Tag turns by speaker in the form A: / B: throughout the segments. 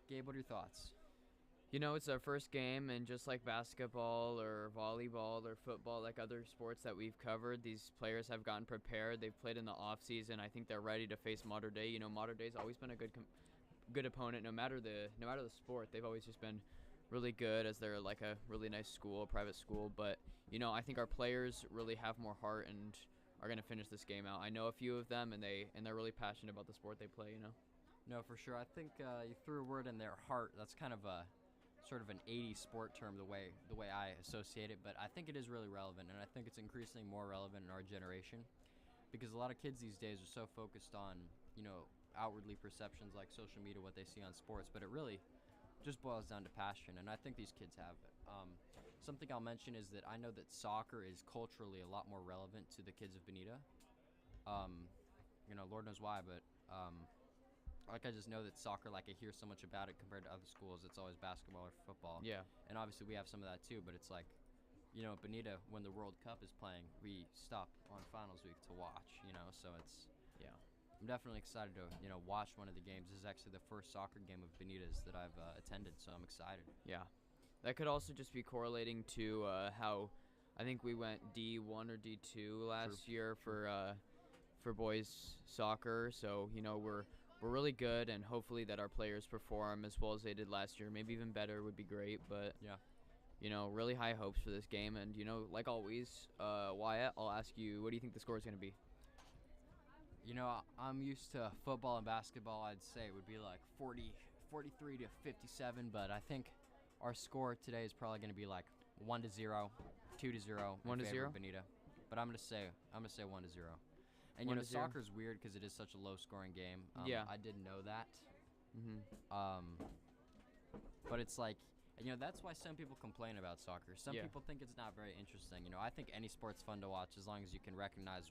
A: Gabe, what are your thoughts?
B: You know, it's our first game, and just like basketball or volleyball or football, like other sports that we've covered, these players have gotten prepared. They've played in the off season. I think they're ready to face Mater Dei. You know, Mater Dei's always been a good opponent, no matter the sport. They've always just been really good, as they're like a really nice school, private school. But you know, I think our players really have more heart and are going to finish this game out. I know a few of them, and they're really passionate about the sport they play. You know.
A: No, for sure. I think you threw a word in there, heart. That's kind of a sort of an 80s sport term, the way I associate it, but I think it is really relevant, and I think it's increasingly more relevant in our generation because a lot of kids these days are so focused on, outwardly perceptions like social media, what they see on sports, but it really just boils down to passion, and I think these kids have it. Something I'll mention is that I know that soccer is culturally a lot more relevant to the kids of Bonita. Lord knows why, but like I just know that soccer, like I hear so much about it compared to other schools. It's always basketball or football.
B: Yeah.
A: And obviously we have some of that too, but it's like, at Bonita, when the World Cup is playing, we stop on finals week to watch, so it's,
B: Yeah.
A: I'm definitely excited to, watch one of the games. This is actually the first soccer game of Bonita's that I've attended, so I'm excited.
B: Yeah. That could also just be correlating to how I think we went D1 or D2 last year for boys soccer. So, we're really good, and hopefully that our players perform as well as they did last year. Maybe even better would be great, but
A: Yeah.
B: really high hopes for this game. And like always, Wyatt, I'll ask you, what do you think the score is going to be?
A: I'm used to football and basketball. I'd say it would be like 43 to 57, but I think our score today is probably going to be like 1-0, 2-0,
B: 1-0
A: Bonita. But I'm going to say 1-0. And
B: 1-0.
A: Soccer's weird because it is such a low-scoring game.
B: Yeah.
A: I didn't know that.
B: Mm-hmm.
A: But it's like, that's why some people complain about soccer. Some
B: Yeah.
A: people think it's not very interesting. I think any sport's fun to watch as long as you can recognize,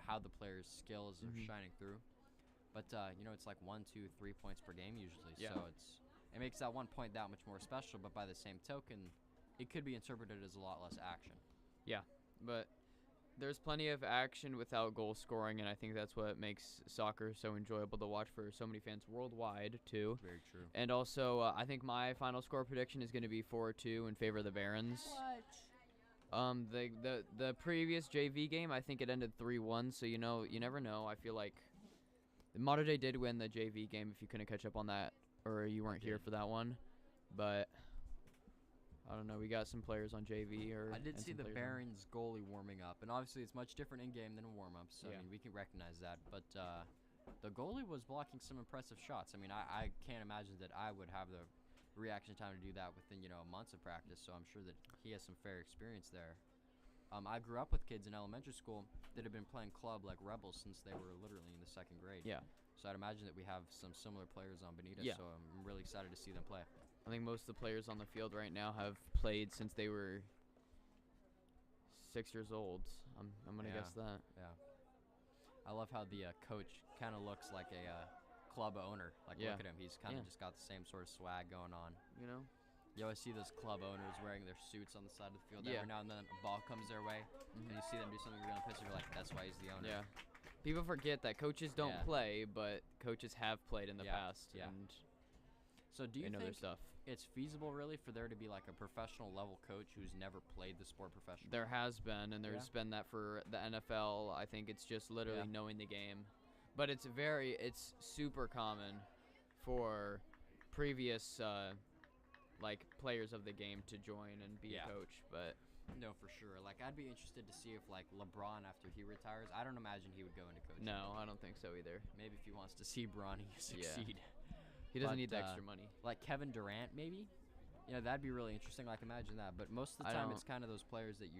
A: how the players' skills are shining through. But it's like 1, 2, 3 points per game usually.
B: Yeah.
A: So it makes that 1 point that much more special. But by the same token, it could be interpreted as a lot less action.
B: Yeah, but there's plenty of action without goal scoring, and I think that's what makes soccer so enjoyable to watch for so many fans worldwide, too.
A: Very true.
B: And also, I think my final score prediction is going to be 4-2 in favor of the Barons.
A: What?
B: The previous JV game, I think it ended 3-1, so you never know. I feel like the Mater Dei did win the JV game, if you couldn't catch up on that, or you weren't here for that one. But I don't know. We got some players on JV.
A: I did see the Barons goalie warming up, and obviously it's much different in game than a warm up. So
B: Yeah.
A: I mean, we can recognize that. But the goalie was blocking some impressive shots. I mean, I can't imagine that I would have the reaction time to do that within months of practice. So I'm sure that he has some fair experience there. I grew up with kids in elementary school that have been playing club like Rebels since they were literally in the 2nd grade.
B: Yeah.
A: So I'd imagine that we have some similar players on Bonita.
B: Yeah.
A: So I'm really excited to see them play.
B: I think most of the players on the field right now have played since they were 6 years old. I'm gonna guess that.
A: Yeah. I love how the coach kind of looks like a club owner. Like,
B: Yeah.
A: look at him. He's kind of just got the same sort of swag going on. You always see those club owners wearing their suits on the side of the field.
B: Yeah.
A: Every now and then a ball comes their way, and you see them do something really pissed. You're like, that's why he's the owner.
B: Yeah. People forget that coaches don't
A: Yeah.
B: play, but coaches have played in the
A: Yeah.
B: past.
A: Yeah.
B: And
A: So do you
B: they know their
A: think
B: stuff.
A: it's feasible, really, for there to be like a professional level coach who's never played the sport professionally?
B: There has been, and there's been that for the NFL. I think it's just literally
A: Yeah.
B: knowing the game. But it's super common for previous players of the game to join and be
A: Yeah.
B: a coach. But
A: No, for sure. Like, I'd be interested to see if, like, LeBron, after he retires, I don't imagine he would go into coaching.
B: no, I don't think so either.
A: Maybe if he wants to see Bronny succeed.
B: He doesn't
A: But,
B: need the extra money.
A: Like Kevin Durant, maybe? That'd be really interesting. Like, imagine that. But most of the
B: I
A: time,
B: don't-
A: it's kind of those players that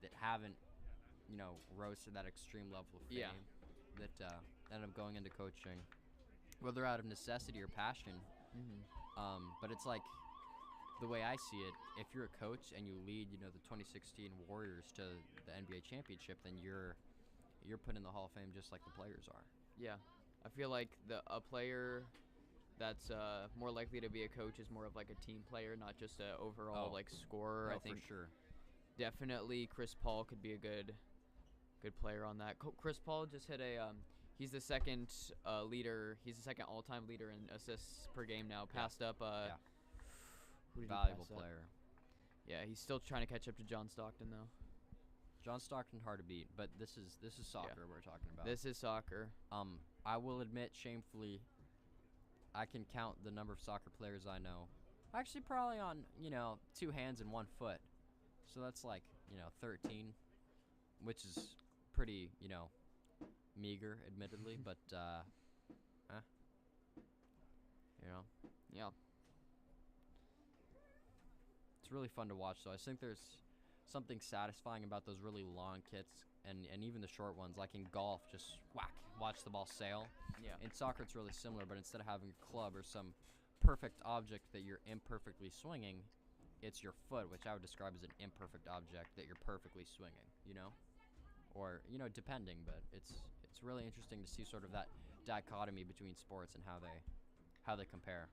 A: that haven't, rose to that extreme level of fame
B: Yeah.
A: that end up going into coaching, whether out of necessity or passion. But it's like, the way I see it, if you're a coach and you lead, the 2016 Warriors to the NBA championship, then you're put in the Hall of Fame just like the players are.
B: Yeah. I feel like a player that's more likely to be a coach is more of like a team player, not just a overall scorer.
A: No,
B: I think
A: for sure.
B: definitely Chris Paul could be a good player on that. Chris Paul just hit He's the second leader. He's the second all-time leader in assists per game now. Passed up. Who did he
A: Valuable
B: pass up?
A: player.
B: Yeah, he's still trying to catch up to John Stockton though.
A: John Stockton hard to beat, but this is soccer we're talking about.
B: This is soccer.
A: I will admit shamefully, I can count the number of soccer players I know. Actually, probably on 2 hands and 1 foot. So that's like 13, which is pretty meager, admittedly, but
B: Yeah.
A: it's really fun to watch. So I think there's something satisfying about those really long kicks and even the short ones, like in golf, just whack, watch the ball sail.
B: Yeah.
A: In soccer, it's really similar, but instead of having a club or some perfect object that you're imperfectly swinging, it's your foot, which I would describe as an imperfect object that you're perfectly swinging, or depending. But it's really interesting to see sort of that dichotomy between sports and how they compare.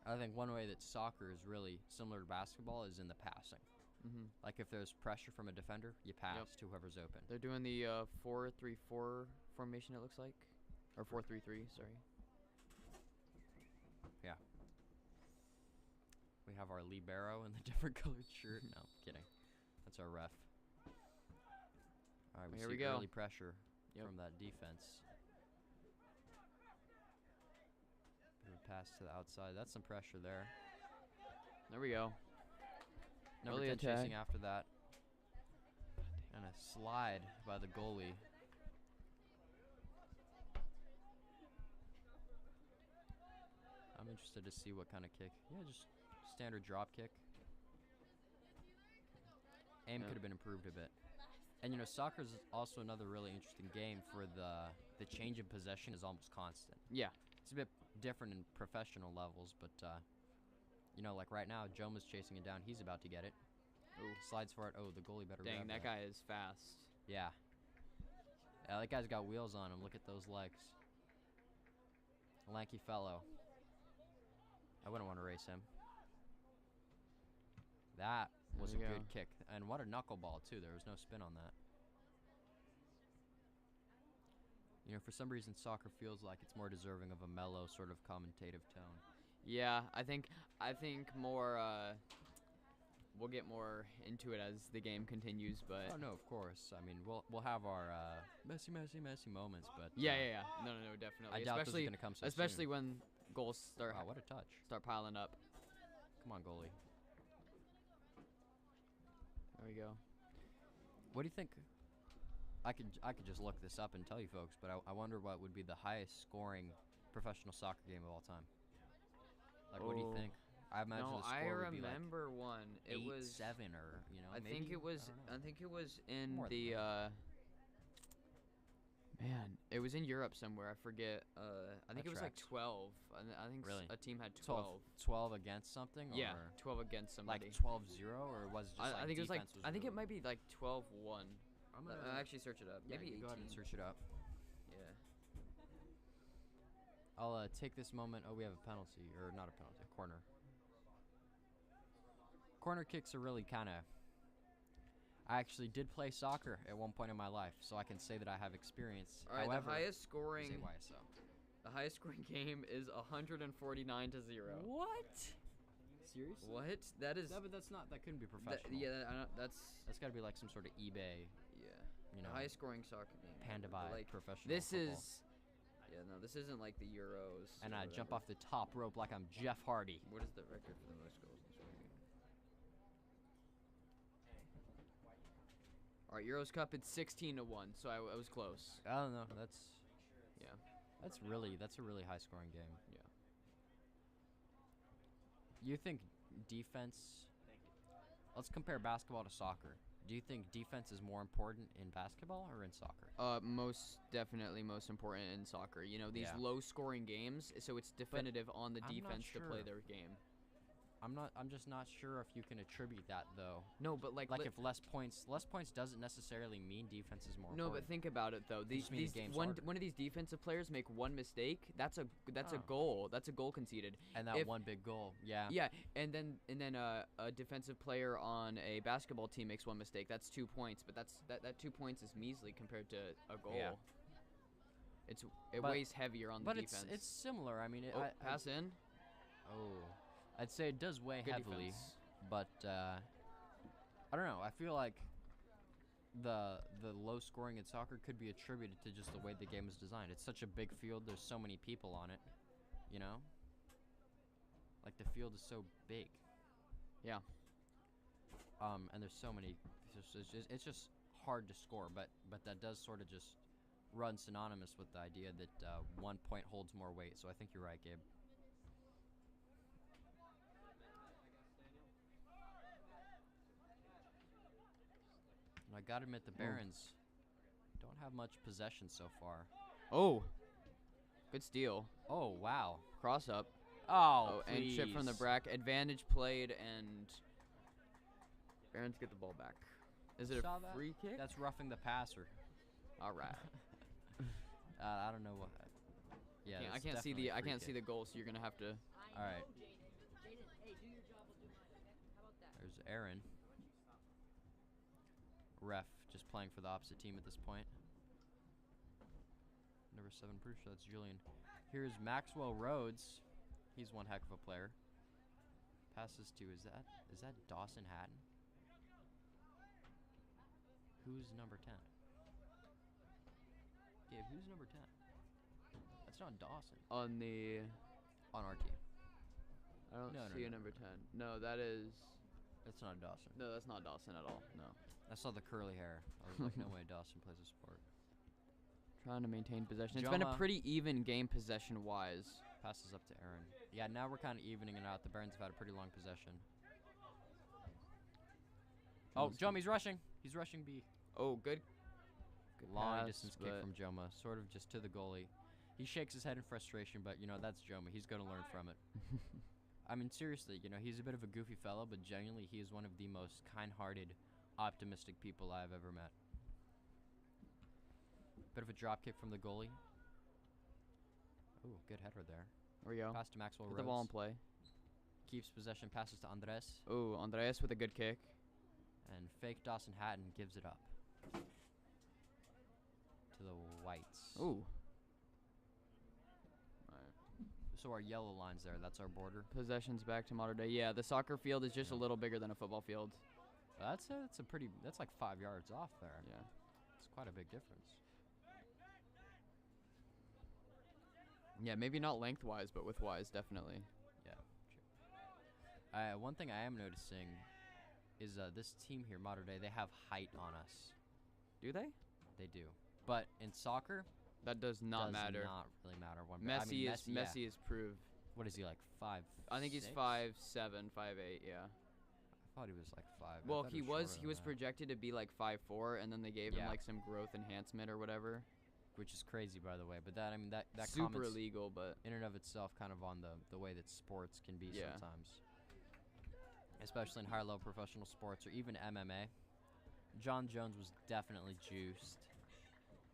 A: I think one way that soccer is really similar to basketball is in the passing.
B: Mm-hmm.
A: Like if there's pressure from a defender, you pass to whoever's open.
B: They're doing the 4-3-4 formation, it looks like, or 4-3-3. Sorry.
A: Yeah. We have our libero in the different colored shirt. No, I'm kidding. That's our ref. All right,
B: Here
A: see
B: we go.
A: early pressure from that defense. Pass to the outside. That's some pressure there.
B: There we go.
A: Number
B: Early
A: 10
B: attack.
A: chasing after that. And a slide by the goalie. I'm interested to see what kind of kick. Yeah, just standard drop kick. Aim could have been improved a bit. And soccer is also another really interesting game for the change of possession is almost constant.
B: Yeah.
A: It's a bit different in professional levels, but like right now, Joma's chasing it down. He's about to get it.
B: Ooh.
A: Slides for it. Oh, the goalie better grab
B: Dang, that guy is fast.
A: Yeah. Yeah, that guy's got wheels on him. Look at those legs. Lanky fellow. I wouldn't want to race him. That was a good kick. And what a knuckleball, too. There was no spin on that. For some reason, soccer feels like it's more deserving of a mellow sort of commentative tone.
B: Yeah, I think more. We'll get more into it as the game continues, but.
A: Oh no, of course. I mean, we'll have our messy moments, but.
B: Yeah. No, definitely.
A: I doubt those are gonna come so
B: especially
A: soon.
B: when goals start.
A: Wow, what a touch!
B: Start piling up.
A: Come on, goalie.
B: There we go.
A: What do you think? I could just look this up and tell you folks, but I wonder what would be the highest scoring professional soccer game of all time. Like, what do you think? I imagine the score would be like
B: remember one. It was
A: 8-7 or
B: I
A: maybe,
B: think it was.
A: I don't know.
B: I think it was in
A: More than
B: the. Man, it was in Europe somewhere. I forget. I think
A: That
B: it was like
A: tracks.
B: 12. I think
A: Really?
B: a team had 12.
A: 12 against something?
B: Yeah,
A: Or
B: 12 against somebody.
A: like 12-0, or was it just
B: I think it was like.
A: defense was
B: I think it
A: really-
B: might be like 12-1.
A: I'm
B: I'll
A: gonna
B: actually search it up.
A: yeah,
B: Maybe
A: you
B: 18.
A: go ahead and search it up.
B: Yeah.
A: I'll take this moment. Oh, we have a penalty, or not a penalty, a corner. Corner kicks are really kind of. I actually did play soccer at one point in my life, so I can say that I have experience.
B: All right,
A: However,
B: the highest scoring.
A: is AYSO.
B: The highest scoring game is 149-0.
A: What? Seriously?
B: What? That is.
A: No, but that's not. That couldn't be professional.
B: That's.
A: That's got to be like some sort of eBay.
B: Yeah.
A: You know,
B: The highest scoring soccer game.
A: Panda
B: But,
A: by
B: like,
A: professional.
B: This
A: football.
B: is. Yeah, no, this isn't like the Euros.
A: And
B: or
A: I jump
B: whatever.
A: off the top rope like I'm Jeff Hardy.
B: What is the record for the most goals in a soccer game? All right, Euros Cup. It's 16-1, so I was close.
A: I don't know. That's
B: Yeah.
A: that's a really high scoring game.
B: Yeah.
A: You think defense? Let's compare basketball to soccer. Do you think defense is more important in basketball or in soccer?
B: Most definitely most important in soccer. You know, these
A: Yeah.
B: low-scoring games, so it's definitive on the
A: I'm not
B: defense to play
A: sure.
B: their game.
A: I'm just not sure if you can attribute that though.
B: No, but like
A: Like if less points doesn't necessarily mean defense is more
B: no,
A: important.
B: but think about it though.
A: just mean the game's
B: one
A: harder.
B: of these defensive players make one mistake. That's a
A: Oh.
B: goal. That's a goal conceded.
A: And that one big goal. Yeah.
B: Yeah, and then a defensive player on a basketball team makes one mistake. That's 2 points, but that 2 points is measly compared to a goal.
A: Yeah.
B: It
A: But-
B: weighs heavier on the
A: But
B: defense.
A: it's similar. I mean,
B: Pass in.
A: I'd say it does weigh
B: Good
A: heavily,
B: defense.
A: but I don't know. I feel like the low scoring in soccer could be attributed to just the way the game is designed. It's such a big field. There's so many people on it, you know? Like the field is so big.
B: Yeah.
A: And there's so many. It's just hard to score, but that does sort of just run synonymous with the idea that 1 point holds more weight. So I think you're right, Gabe. And I gotta admit, the Barons don't have much possession so far.
B: Oh. Good steal.
A: Oh, wow.
B: Cross up.
A: Oh,
B: And chip from the
A: please.
B: brack. Advantage played, and Barons get the ball back. Is it
A: Saw
B: a
A: that?
B: free kick?
A: That's roughing the passer.
B: All right.
A: I don't know what. Yeah,
B: I
A: that's
B: can't see
A: definitely
B: the
A: a free
B: see
A: kick.
B: the goal, so you're gonna have to.
A: All right. There's Aaron. Ref just playing for the opposite team at this point. Number 7, pretty sure that's Julian. Here's Maxwell Rhodes. He's one heck of a player. Passes to is that Dawson Hatton? Who's number 10? Gabe, who's number 10? That's not Dawson.
B: On the.
A: On our team.
B: I don't
A: No,
B: see
A: no,
B: a
A: no.
B: number 10. No, that is.
A: That's not Dawson.
B: No, that's not Dawson at all. No.
A: I saw the curly hair. I was like, no way Dawson plays a sport.
B: Trying to maintain possession. It's been a
A: Joma.
B: pretty even game possession wise.
A: Passes up to Aaron. Yeah, now we're kind of evening it out. The Barons have had a pretty long possession. Oh, Jomi's rushing. He's rushing B.
B: Oh, good. Good
A: Long
B: pass,
A: distance kick
B: but-
A: from Joma, sort of just to the goalie. He shakes his head in frustration, but, you know, that's Joma. He's going to learn from it. I mean, seriously, you know, he's a bit of a goofy fellow, but genuinely he is one of the most kind-hearted, optimistic people I've ever met. Bit of a drop kick from the goalie. Ooh, good header there.
B: There we go.
A: Pass to Maxwell
B: Put
A: Rhodes.
B: the ball in play.
A: Keeps possession, passes to Andres.
B: Oh, Andreas with a good kick.
A: And fake Dawson Hatton gives it up. To the Whites.
B: Ooh.
A: So our yellow lines there, that's our border.
B: Possessions back to Mater Dei. Yeah, the soccer field is just a
A: Yeah.
B: little bigger than a football field.
A: That's a pretty, that's like 5 yards off there.
B: Yeah.
A: It's quite a big difference.
B: Yeah, maybe not lengthwise, but widthwise, definitely.
A: Yeah. One thing I am noticing is this team here, Mater Dei, they have height on us.
B: Do they?
A: They do. But in soccer,
B: That does not matter.
A: Does not really matter. One bit. I
B: Messi
A: mean,
B: is Messi is proved.
A: What is he, like 5'?
B: I think he's 5'7", 5'8", yeah.
A: I thought he was like 5. I
B: Well,
A: thought
B: he
A: shorter
B: was
A: than that,
B: projected to be like 5'4", and then they gave him
A: Yeah.
B: like some growth enhancement or whatever.
A: which is crazy, by the way. But that, I mean, that
B: Super
A: comments
B: illegal, but
A: in and of itself kind of on the way that sports can be
B: Yeah.
A: sometimes, especially in higher level professional sports or even MMA. John Jones was definitely juiced.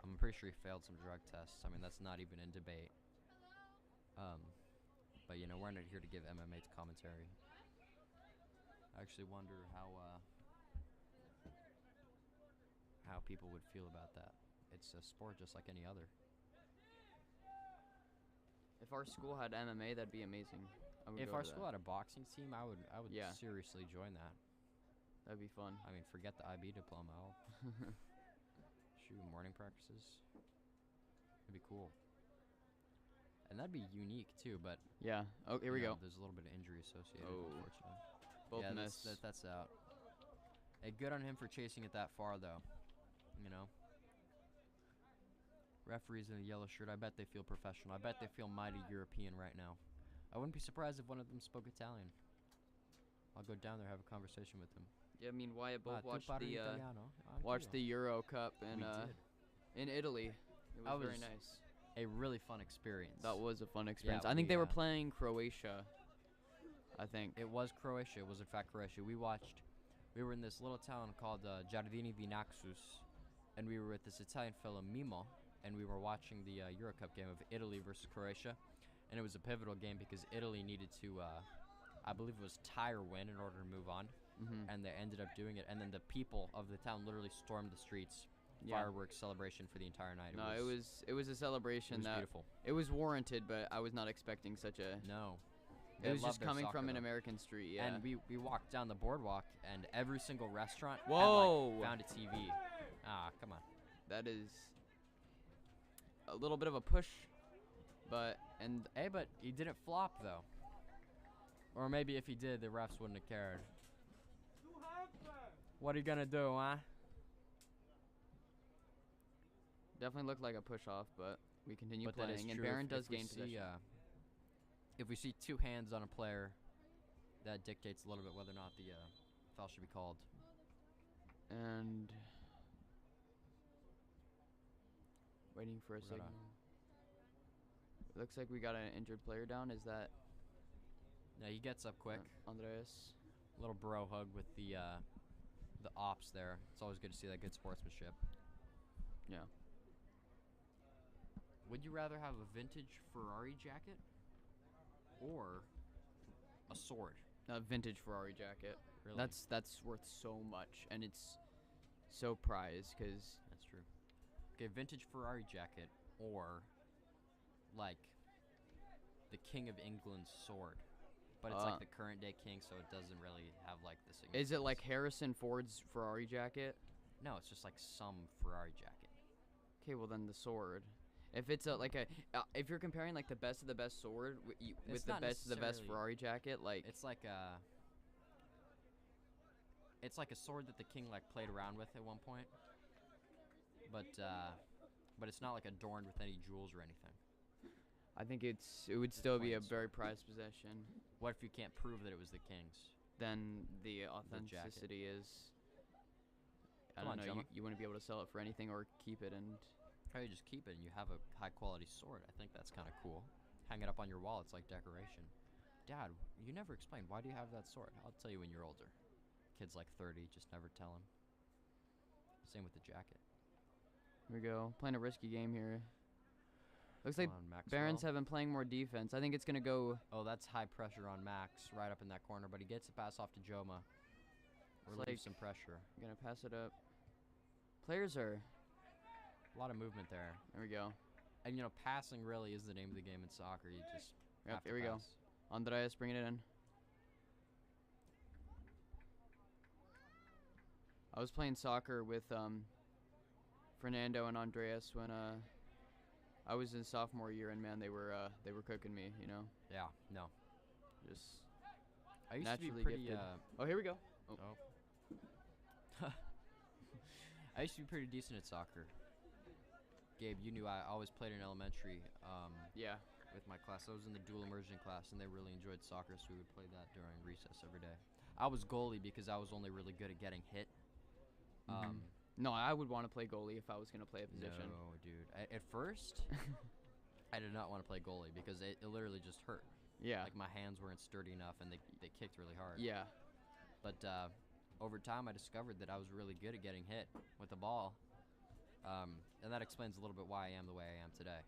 A: I'm pretty sure he failed some drug tests. I mean, that's not even in debate. But you know, we're not here to give MMA commentary. I actually wonder how people would feel about that. It's a sport just like any other.
B: if our school had MMA, that'd be amazing. I would
A: If
B: go
A: our
B: to
A: school
B: that.
A: had a boxing team, I would
B: Yeah.
A: seriously join that.
B: That'd be fun.
A: I mean, forget the IB diploma. I'll shoot morning practices. It'd be cool. And that'd be unique too, but
B: Yeah. Oh, here we
A: you know,
B: go.
A: there's a little bit of injury associated,
B: Oh.
A: unfortunately.
B: Both
A: yeah,
B: miss.
A: that's out. Hey, good on him for chasing it that far, though. You know. Referees in a yellow shirt, I bet they feel professional. I bet they feel mighty European right now. I wouldn't be surprised if one of them spoke Italian. I'll go down there, have a conversation with them.
B: Yeah, me and Wyatt both
A: tu
B: watched
A: parli
B: the
A: italiano?
B: watched the
A: Anch'io.
B: Euro Cup in
A: We did.
B: in Italy. It was
A: That
B: very
A: was
B: nice.
A: A really fun experience.
B: That was a fun experience.
A: Yeah,
B: I think they were
A: we,
B: playing Croatia. I think.
A: It was Croatia. It was in fact Croatia. We were in this little town called Giardini di Naxos, and we were with this Italian fellow Mimo, and we were watching the Euro Cup game of Italy versus Croatia, and it was a pivotal game because Italy needed to, I believe it was tie or win in order to move on, and they ended up doing it. And then the people of the town literally stormed the streets, fireworks celebration for the entire night.
B: It was a celebration.
A: It was beautiful.
B: It was warranted, but I was not expecting such a.
A: No.
B: It was just coming from an American street, yeah.
A: And we walked down the boardwalk, and every single restaurant had, found a TV. Ah, come on.
B: That is a little bit of a push, but
A: but he didn't flop though. Or maybe if he did, the refs wouldn't have cared. What are you gonna do, huh?
B: Definitely looked like a push off, but we continue playing, and Baron does gain possession.
A: If we see two hands on a player, that dictates a little bit whether or not the foul should be called.
B: And waiting for a signal. It looks like we got an injured player down. Is that?
A: Yeah, he gets up quick.
B: Andreas.
A: Little bro hug with the ops there. It's always good to see that good sportsmanship.
B: Yeah.
A: Would you rather have a vintage Ferrari jacket or a sword?
B: A vintage Ferrari jacket.
A: Really?
B: That's worth so much, and it's so prized because.
A: That's true. Okay, vintage Ferrari jacket or like the King of England's sword, but it's like the current day king, so it doesn't really have like the significance.
B: Is it like Harrison Ford's Ferrari jacket?
A: No, it's just like some Ferrari jacket.
B: Okay, well then the sword. If it's if you're comparing like the best of the best sword with the best of the best Ferrari jacket, like
A: it's like a sword that the king like played around with at one point, but it's not like adorned with any jewels or anything.
B: I think it would still be a very prized possession.
A: What if you can't prove that it was the king's?
B: Then the authenticity is. I don't know. You wouldn't be able to sell it for anything or keep it and.
A: Probably just keep it and you have a high quality sword. I think that's kind of cool. Hang it up on your wall. It's like decoration. Dad, you never explained. Why do you have that sword? I'll tell you when you're older. Kid's like 30. Just never tell him. Same with the jacket.
B: Here we go. Playing a risky game here. Looks like Barons have been playing more defense. I think it's going to go.
A: Oh, that's high pressure on Max right up in that corner. But he gets a pass off to Joma. Relieve some pressure.
B: Going to pass it up. Players are.
A: A lot of movement there.
B: There we go.
A: And, passing really is the name of the game in soccer. You just have to
B: here we go. Andreas bringing it in. I was playing soccer with Fernando and Andreas when I was in sophomore year, and man, they were cooking me,
A: Yeah, no.
B: Just
A: I used
B: naturally
A: to be pretty,
B: gifted. Oh, here we go.
A: Oh. I used to be pretty decent at soccer. Gabe, you knew I always played in elementary.
B: Yeah.
A: With my class. I was in the dual immersion class, and they really enjoyed soccer, so we would play that during recess every day. I was goalie because I was only really good at getting hit.
B: No, I would want to play goalie if I was going to play a position.
A: No, dude. At first, I did not want to play goalie because it literally just hurt.
B: Yeah.
A: Like, my hands weren't sturdy enough, and they kicked really hard.
B: Yeah.
A: But over time, I discovered that I was really good at getting hit with the ball. And that explains a little bit why I am the way I am today.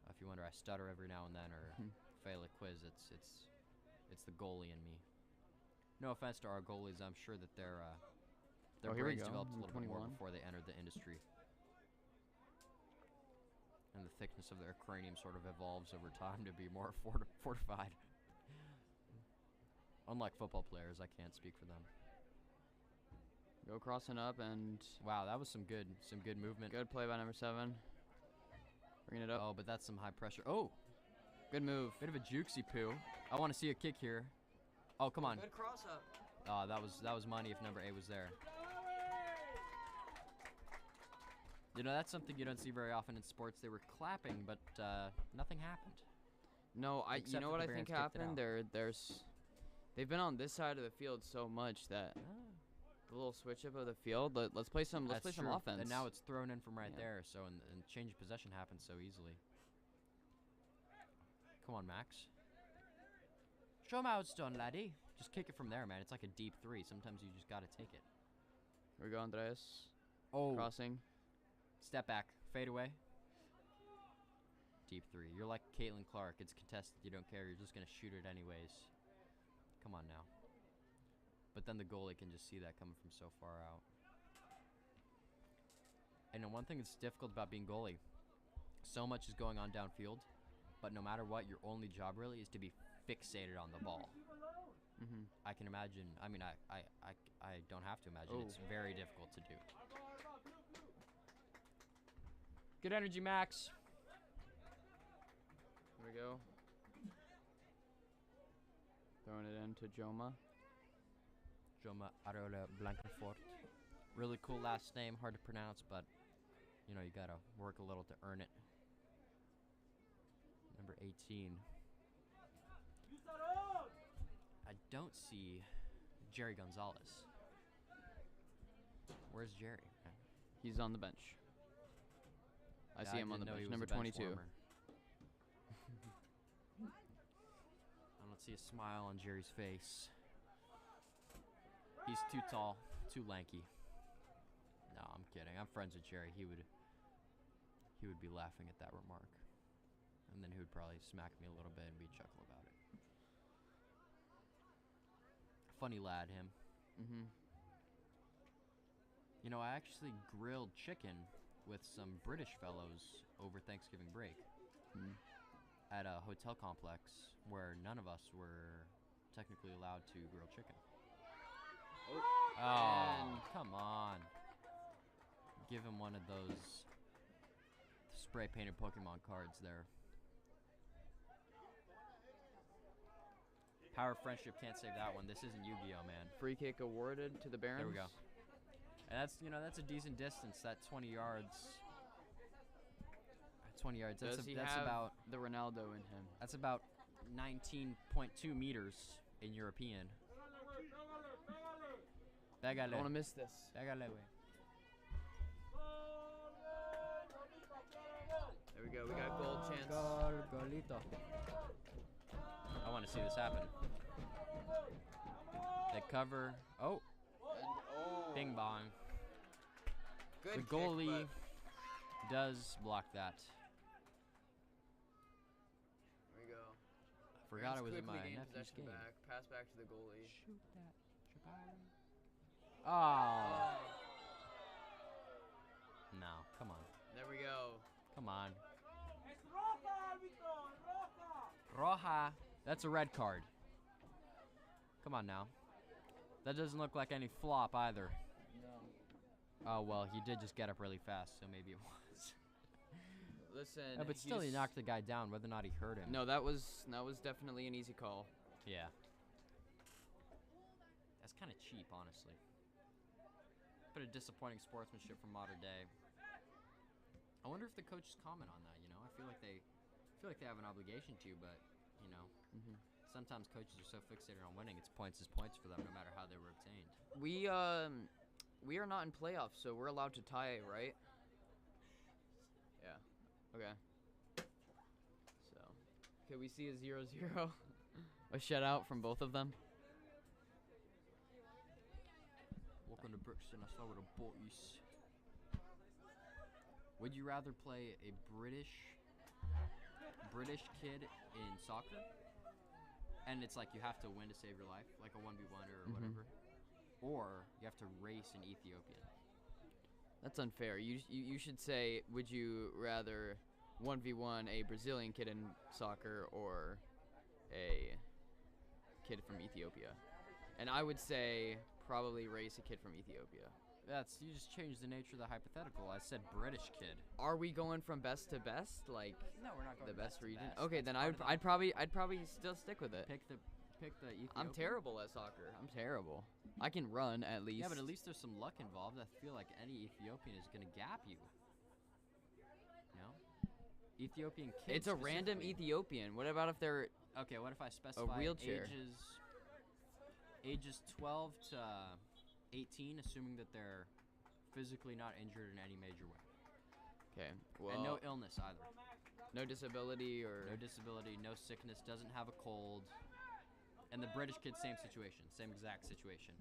A: If you wonder, I stutter every now and then or fail a quiz. It's the goalie in me. No offense to our goalies, I'm sure that their brains developed a little bit more before they entered the industry. And the thickness of their cranium sort of evolves over time to be more fortified. Unlike football players, I can't speak for them.
B: Go crossing up and.
A: Wow, that was some good movement.
B: Good play by number 7. Bringing it up.
A: Oh, but that's some high pressure. Oh,
B: good move.
A: Bit of a jukesy poo. I want to see a kick here. Oh, come on.
B: Good cross up.
A: Oh, that was money if number 8 was there. That's something you don't see very often in sports. They were clapping, but nothing happened.
B: No, you know what I think happened? They've been on this side of the field so much that the little switch up of the field. Let's play some offense.
A: And now it's thrown in from right there, so and change of possession happens so easily. Come on, Max. Show 'em how it's done, laddie. Just kick it from there, man. It's like a deep 3. Sometimes you just gotta take it.
B: Here we go, Andres.
A: Oh.
B: Crossing.
A: Step back. Fade away. Deep 3. You're like Caitlin Clark. It's contested. You don't care. You're just gonna shoot it anyways. Come on now. But then the goalie can just see that coming from so far out. And then one thing that's difficult about being goalie, so much is going on downfield, but no matter what, your only job really is to be fixated on the ball. I can imagine. I mean, I don't have to imagine. It's very difficult to do. Good energy, Max.
B: Here we go. Throwing it into Joma.
A: Joma Areola Blankenfort. Really cool last name, hard to pronounce, but you know, you gotta work a little to earn it. Number 18. I don't see Jerry Gonzalez. Where's Jerry?
B: He's on the bench. I see him on the bench. Number 22.
A: I don't see a smile on Jerry's face. He's too tall, too lanky. No, I'm kidding. I'm friends with Jerry. He would be laughing at that remark. And then he would probably smack me a little bit and be chuckle about it. Funny lad, him. You know, I actually grilled chicken with some British fellows over Thanksgiving break at a hotel complex where none of us were technically allowed to grill chicken. Oh, come on. Give him one of those spray-painted Pokemon cards there. Power of friendship can't save that one. This isn't Yu-Gi-Oh, man.
B: Free kick awarded to the Barons.
A: There we go. And that's, you know, that's a decent distance. That 20 yards. 20 yards.
B: Does
A: That's
B: he
A: that's
B: have
A: about
B: the Ronaldo in him?
A: That's about 19.2 meters in European.
B: I don't want to miss this.
A: There
B: we go. We got goal chance.
A: Golito. I want to see this happen. They cover. Oh. Bing bong.
B: Good
A: the goalie does block that.
B: There we go.
A: I forgot it was in my nephew's game.
B: Pass back to the goalie.
A: Shoot that. Shabari. Oh. No, come on.
B: There we go.
A: Come on. Roja. That's a red card. Come on now. That doesn't look like any flop either. No. Oh, well, he did just get up really fast, so maybe it was.
B: Listen.
A: Yeah, but still, he knocked the guy down, whether or not he hurt him.
B: No, that was definitely an easy call.
A: Yeah. That's kind of cheap, honestly. But a disappointing sportsmanship from Mater Dei. I wonder if the coaches comment on that. You know, I feel like they have an obligation to, but you know, sometimes coaches are so fixated on winning, it's points is points for them, no matter how they were obtained.
B: We are not in playoffs, so we're allowed to tie, right? Yeah. Okay. So, can we see a 0-0? A shutout from both of them.
A: Welcome to Brixton. I saw with the boys. Would you rather play a British kid in soccer, and it's like you have to win to save your life, like a 1v1 or whatever, or you have to race an Ethiopian?
B: That's unfair. You should say, would you rather 1v1 a Brazilian kid in soccer or a kid from Ethiopia? And I would say probably race a kid from Ethiopia.
A: You just changed the nature of the hypothetical. I said British kid.
B: Are we going from best to best? Like
A: no, we're not going
B: the best region.
A: Best.
B: Okay,
A: That's
B: then I'd probably still stick with it.
A: Pick the Ethiopian.
B: I'm terrible at soccer. I'm terrible. I can run at least.
A: Yeah, but at least there's some luck involved. I feel like any Ethiopian is gonna gap you. No? Ethiopian kid.
B: It's a random Ethiopian. What about if they're
A: okay? What if I specify
B: a wheelchair?
A: Ages 12 to 18, assuming that they're physically not injured in any major way.
B: Okay. Well.
A: And no illness either.
B: No disability or.
A: No disability, no sickness, doesn't have a cold. And the British kid, same situation, same exact situation.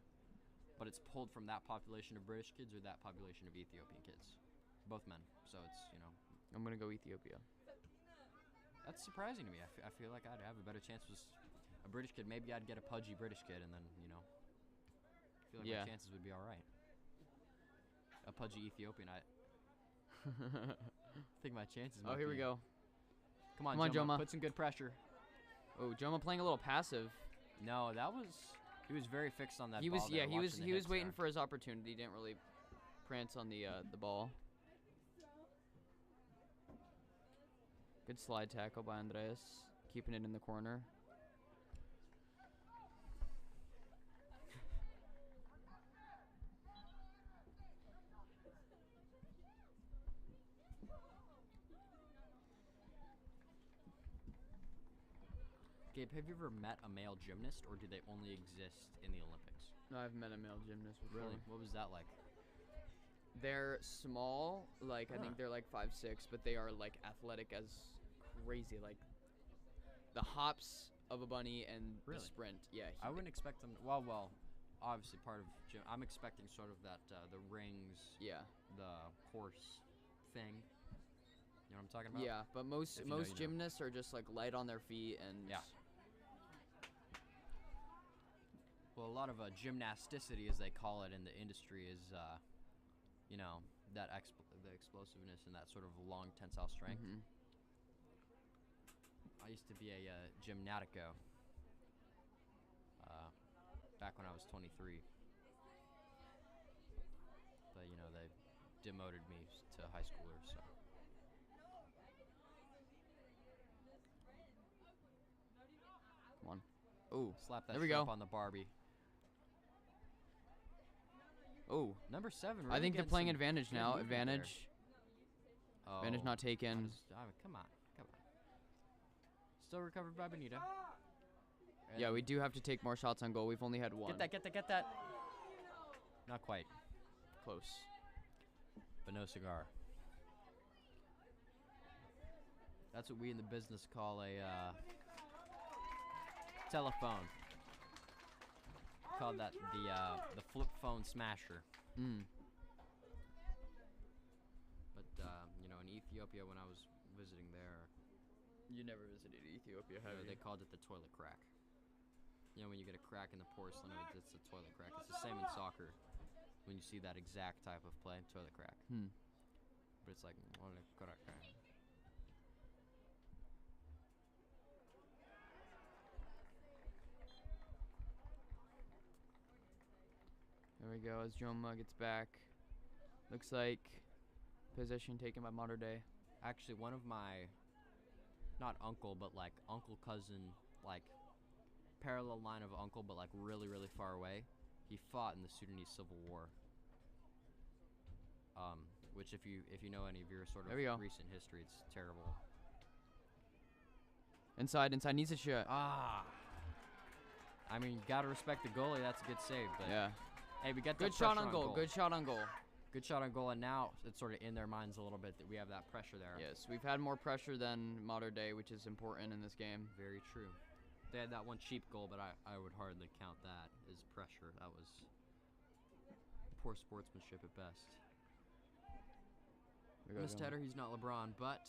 A: But it's pulled from that population of British kids or that population of Ethiopian kids. Both men. So it's, you know.
B: I'm going to go Ethiopia.
A: That's surprising to me. I feel like I'd have a better chance with a British kid. Maybe I'd get a pudgy British kid and then, you know. I feel like my chances would be all right. A pudgy Ethiopian, I think my chances might
B: here we go.
A: Come on,
B: Joma.
A: Put some good pressure.
B: Oh, Joma playing a little passive.
A: No, he was very fixed on that
B: he
A: ball.
B: Was he was waiting for his opportunity. He didn't really prance on the ball. Good slide tackle by Andreas, keeping it in the corner.
A: Gabe, have you ever met a male gymnast, or do they only exist in the Olympics?
B: No, I've met a male gymnast before.
A: Really? What was that like?
B: They're small, like I think they're like 5'6", but they are like athletic as crazy, like the hops of a bunny and the sprint. Yeah,
A: I wouldn't expect them. Well, obviously part of gym. I'm expecting sort of that the rings.
B: Yeah.
A: The horse thing. You know what I'm talking about?
B: Yeah, but most gymnasts are just like light on their feet and.
A: Yeah. Well, a lot of gymnasticity, as they call it in the industry, is, you know, that the explosiveness and that sort of long tensile strength.
B: Mm-hmm.
A: I used to be a gymnatico back when I was 23. But, you know, they demoted me to high schooler, so.
B: Come on. Ooh,
A: slap that
B: there we
A: shrimp
B: go.
A: On the Barbie.
B: Oh,
A: number 7. Really
B: I think they're playing advantage now.
A: There.
B: Advantage.
A: Oh,
B: advantage not taken.
A: Come on. Still recovered by Benita. And
B: yeah, we do have to take more shots on goal. We've only had one.
A: Get that. Not quite.
B: Close.
A: But no cigar. That's what we in the business call a telephone. Called that the flip phone smasher. But you know, in Ethiopia, when I was visiting there,
B: you never visited Ethiopia, have you?
A: They called it the toilet crack. You know, when you get a crack in the porcelain, it's a toilet crack. It's the same in soccer. When you see that exact type of play, toilet crack. But it's like crack.
B: There we go, as Joma gets back. Looks like possession taken by Mater Dei.
A: Actually, one of my, not uncle, but like uncle, cousin, like parallel line of uncle, but like really, really far away. He fought in the Sudanese Civil War. Which if you know any of your sort of recent history, it's terrible.
B: Inside, needs a shot.
A: I mean, gotta respect the goalie. That's a good save, but
B: yeah.
A: Hey, we got
B: good shot on goal. Good shot on goal.
A: Good shot on goal, and now it's sort of in their minds a little bit that we have that pressure there.
B: Yes, we've had more pressure than Mater Dei, which is important in this game.
A: Very true. They had that one cheap goal, but I would hardly count that as pressure. That was poor sportsmanship at best. Missed header, he's not LeBron, but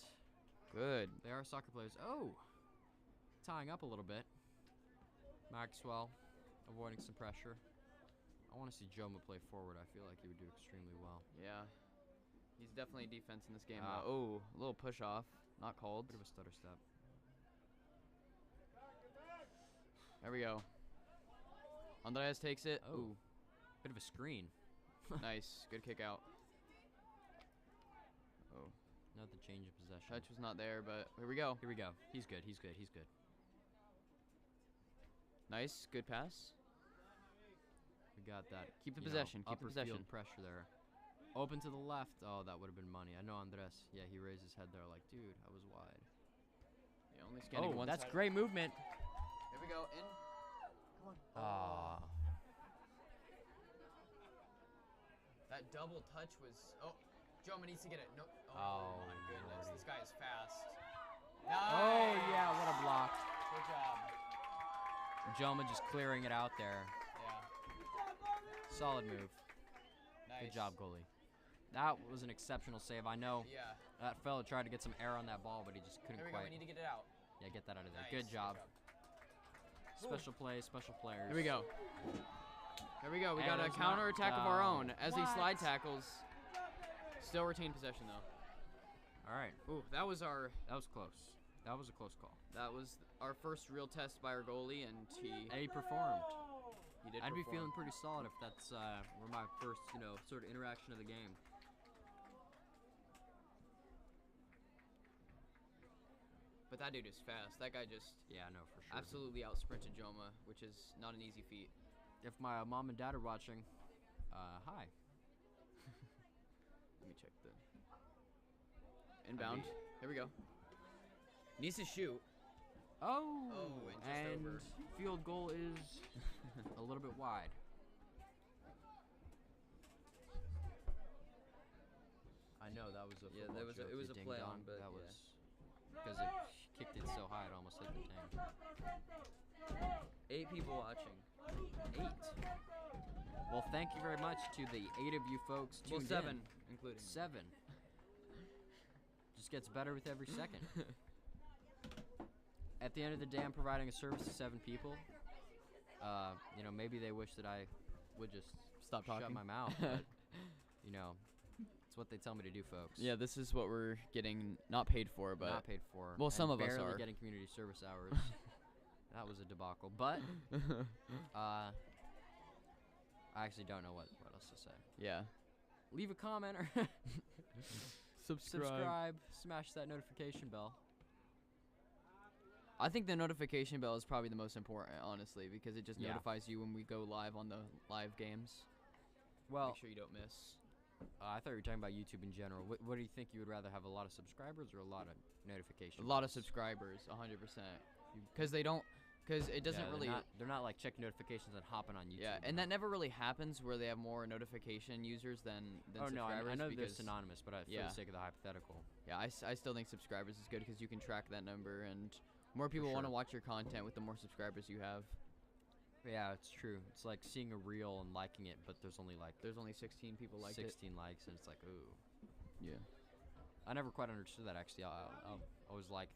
B: good.
A: They are soccer players. Oh, tying up a little bit. Maxwell avoiding some pressure. I want to see Joma play forward. I feel like he would do extremely well.
B: Yeah. He's definitely defense in this game. Oh, a little push off. Not called.
A: Bit of a stutter step.
B: There we go. Andreas takes it.
A: Oh.
B: Ooh.
A: Bit of a screen.
B: Nice. Good kick out. Oh.
A: Not the change of possession.
B: Touch was not there, but here we go.
A: Here we go. He's good.
B: Nice. Good pass.
A: We got that.
B: Keep the possession. Keep the possession.
A: Field pressure there. Open to the left. Oh, that would have been money. I know Andres. Yeah, he raised his head there like, dude, I was wide.
B: Yeah, only scanning one
A: that's
B: side.
A: Great movement.
B: Here we go. In. Come on. That double touch was. Oh, Joma needs to get it. No. Oh my goodness. Lordy. This guy is fast. Nice.
A: Oh yeah, what a block.
B: Good job.
A: Joma just clearing it out there.
B: Yeah.
A: Solid move.
B: Nice.
A: Good job, goalie. That was an exceptional save. I know
B: Yeah.
A: that fella tried to get some air on that ball, but he just couldn't
B: There we
A: quite.
B: go. We need to get it out.
A: Yeah, get that out of there.
B: Nice.
A: Good job. Special play, special players.
B: Here we go. Here we go. We
A: And
B: got a
A: there's
B: counter attack of our own as he
A: What?
B: slide tackles. Still retain possession though.
A: All right.
B: Ooh, that was
A: That was close. That was a close call.
B: our first real test by our goalie, and
A: He performed.
B: he did.
A: I'd be
B: perform.
A: feeling pretty solid if that's were my first, sort of interaction of the game.
B: But that dude is fast. That guy just
A: Yeah, no, for sure.
B: absolutely out sprinted Joma, which is not an easy feat.
A: If my mom and dad are watching, hi.
B: Let me check the inbound. Here we go. Needs to shoot.
A: Oh,
B: Oh, and just over.
A: Field goal is a little bit wide. I know that was a
B: Yeah,
A: football
B: that was
A: joke,
B: it was
A: you
B: a play
A: ding-dong.
B: on, but
A: that
B: yeah.
A: was because it kicked it so high it almost hit the tank.
B: 8 people watching.
A: 8. Well, thank you very much to the 8 of you folks tuned
B: Well, 7
A: in.
B: including.
A: 7. Just gets better with every second. At the end of the day, I'm providing a service to 7 people. Maybe they wish that I would just
B: Stop
A: shut
B: talking.
A: my mouth, but it's what they tell me to do, folks.
B: Yeah, this is what we're getting not paid for, but
A: not paid for.
B: well,
A: and
B: some of us
A: barely
B: are.
A: getting community service hours. That was a debacle, but I actually don't know what else to say.
B: yeah.
A: Leave a comment or subscribe, smash that notification bell.
B: I think the notification bell is probably the most important, honestly, because it just
A: Yeah.
B: notifies you when we go live on the live games.
A: Well,
B: Make sure you don't miss.
A: I thought you were talking about YouTube in general. What do you think you would rather have, a lot of subscribers or a lot of notifications?
B: A lot of subscribers, 100%. Because it doesn't really.
A: They're not like checking notifications and hopping on YouTube.
B: Yeah, and that never really happens where they have more notification users than
A: Oh no,
B: subscribers.
A: I know they're
B: because,
A: synonymous, but for
B: yeah.
A: the sake of the hypothetical.
B: Yeah, I still think subscribers is good because you can track that number, and more people want to
A: sure.
B: watch your content with the more subscribers you have.
A: Yeah, it's true. It's like seeing a reel and liking it, but there's only
B: 16 people like
A: 16 likes, and it's like, ooh.
B: Yeah.
A: I never quite understood that, actually. I always like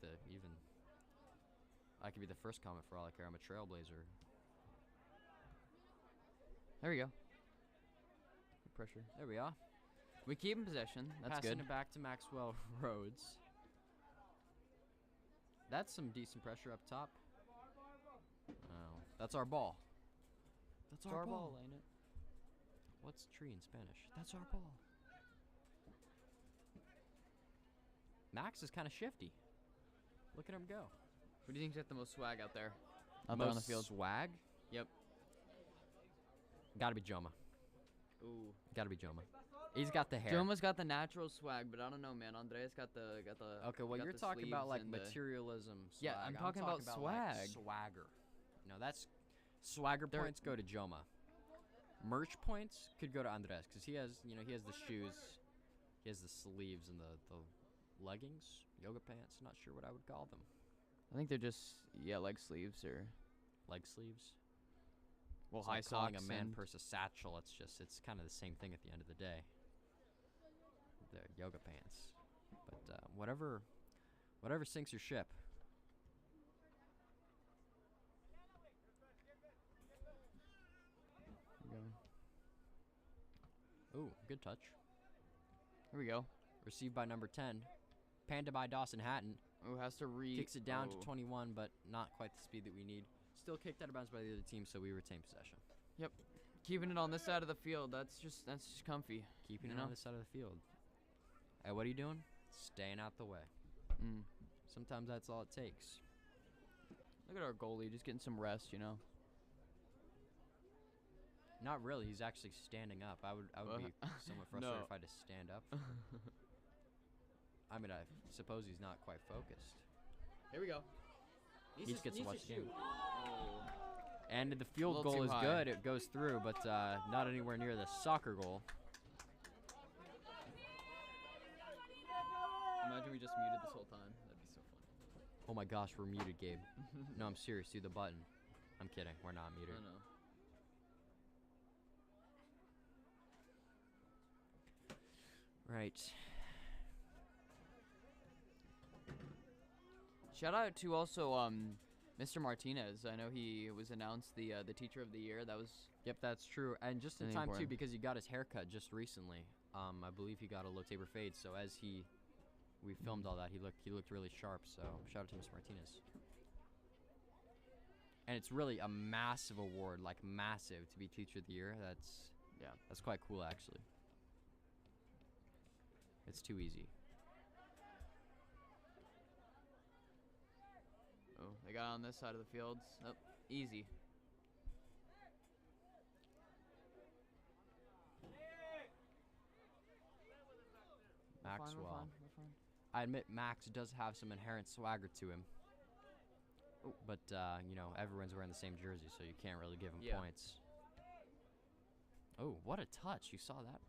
A: I could be the first comment for all I care. I'm a trailblazer.
B: There we go. Good pressure.
A: There we are.
B: We keep in possession. That's
A: Passing
B: good.
A: it back to Maxwell Rhodes. That's some decent pressure up top. Oh, that's our ball. That's our ball.
B: ain't it?
A: What's tree in Spanish? That's our ball. Max is kind of shifty. Look at him go.
B: Who do you think's got the most swag out there? Out there on the field.
A: Swag?
B: Yep.
A: Gotta be Joma.
B: Ooh.
A: Gotta be Joma. He's got the hair.
B: Joma's got the natural swag, but I don't know, man. Andreas got the
A: Okay, well,
B: got
A: you're
B: the
A: talking about
B: sleeves
A: like
B: and the-
A: materialism.
B: Yeah,
A: swag.
B: I'm talking about
A: like,
B: swag.
A: swagger. No, that's swagger
B: They're-
A: points go to Joma. Merch points could go to Andres because he has the shoes, he has the sleeves and the leggings, yoga pants. Not sure what I would call them.
B: I think they're just leg sleeves or
A: Leg sleeves.
B: well
A: It's
B: high
A: like calling a
B: socks
A: man
B: and
A: purse a satchel. It's kind of the same thing at the end of the day. They're yoga pants, but whatever sinks your ship.
B: Here we go.
A: Ooh, good touch.
B: Here we go.
A: Received by number 10. Panda by Dawson Hatton.
B: Oh, has to
A: Kicks it down
B: oh.
A: to 21, but not quite the speed that we need. Still kicked out of bounds by the other team, so we retain possession.
B: Yep. Keeping it on this side of the field. That's just comfy.
A: Keeping
B: You
A: it
B: know?
A: on this side of the field. Hey, what are you doing? Staying out the way.
B: Mm.
A: Sometimes that's all it takes.
B: Look at our goalie just getting some rest, you know.
A: Not really. He's actually standing up. I would be somewhat frustrated
B: No.
A: if I had to stand up. I mean, I suppose he's not quite focused.
B: Here we go.
A: He just gets to watch the game.
B: Oh.
A: And the field
B: little
A: goal
B: too
A: is
B: high.
A: good. It goes through, but not anywhere near the soccer goal.
B: Imagine we just muted this whole time. That'd be so funny.
A: Oh my gosh, we're muted, Gabe. No, I'm serious. Do the button. I'm kidding. We're not
B: I
A: metered.
B: know.
A: Right.
B: Shout out to also Mr. Martinez. I know he was announced the teacher of the year. That was
A: Yep, that's true. And just in
B: Really
A: time, too,
B: important.
A: because he got his haircut just recently. I believe he got a low taper fade. So as we filmed all that, he looked really sharp. So shout out to Mr. Martinez. And it's really a massive award, like massive, to be teacher of the year. That's quite cool, actually. It's too easy.
B: oh, they got on this side of the field. Oh, easy.
A: Maxwell.
B: We're fine.
A: I admit Max does have some inherent swagger to him. But, you know, everyone's wearing the same jersey, so you can't really give him
B: Yeah.
A: points. Oh, what a touch. You saw that?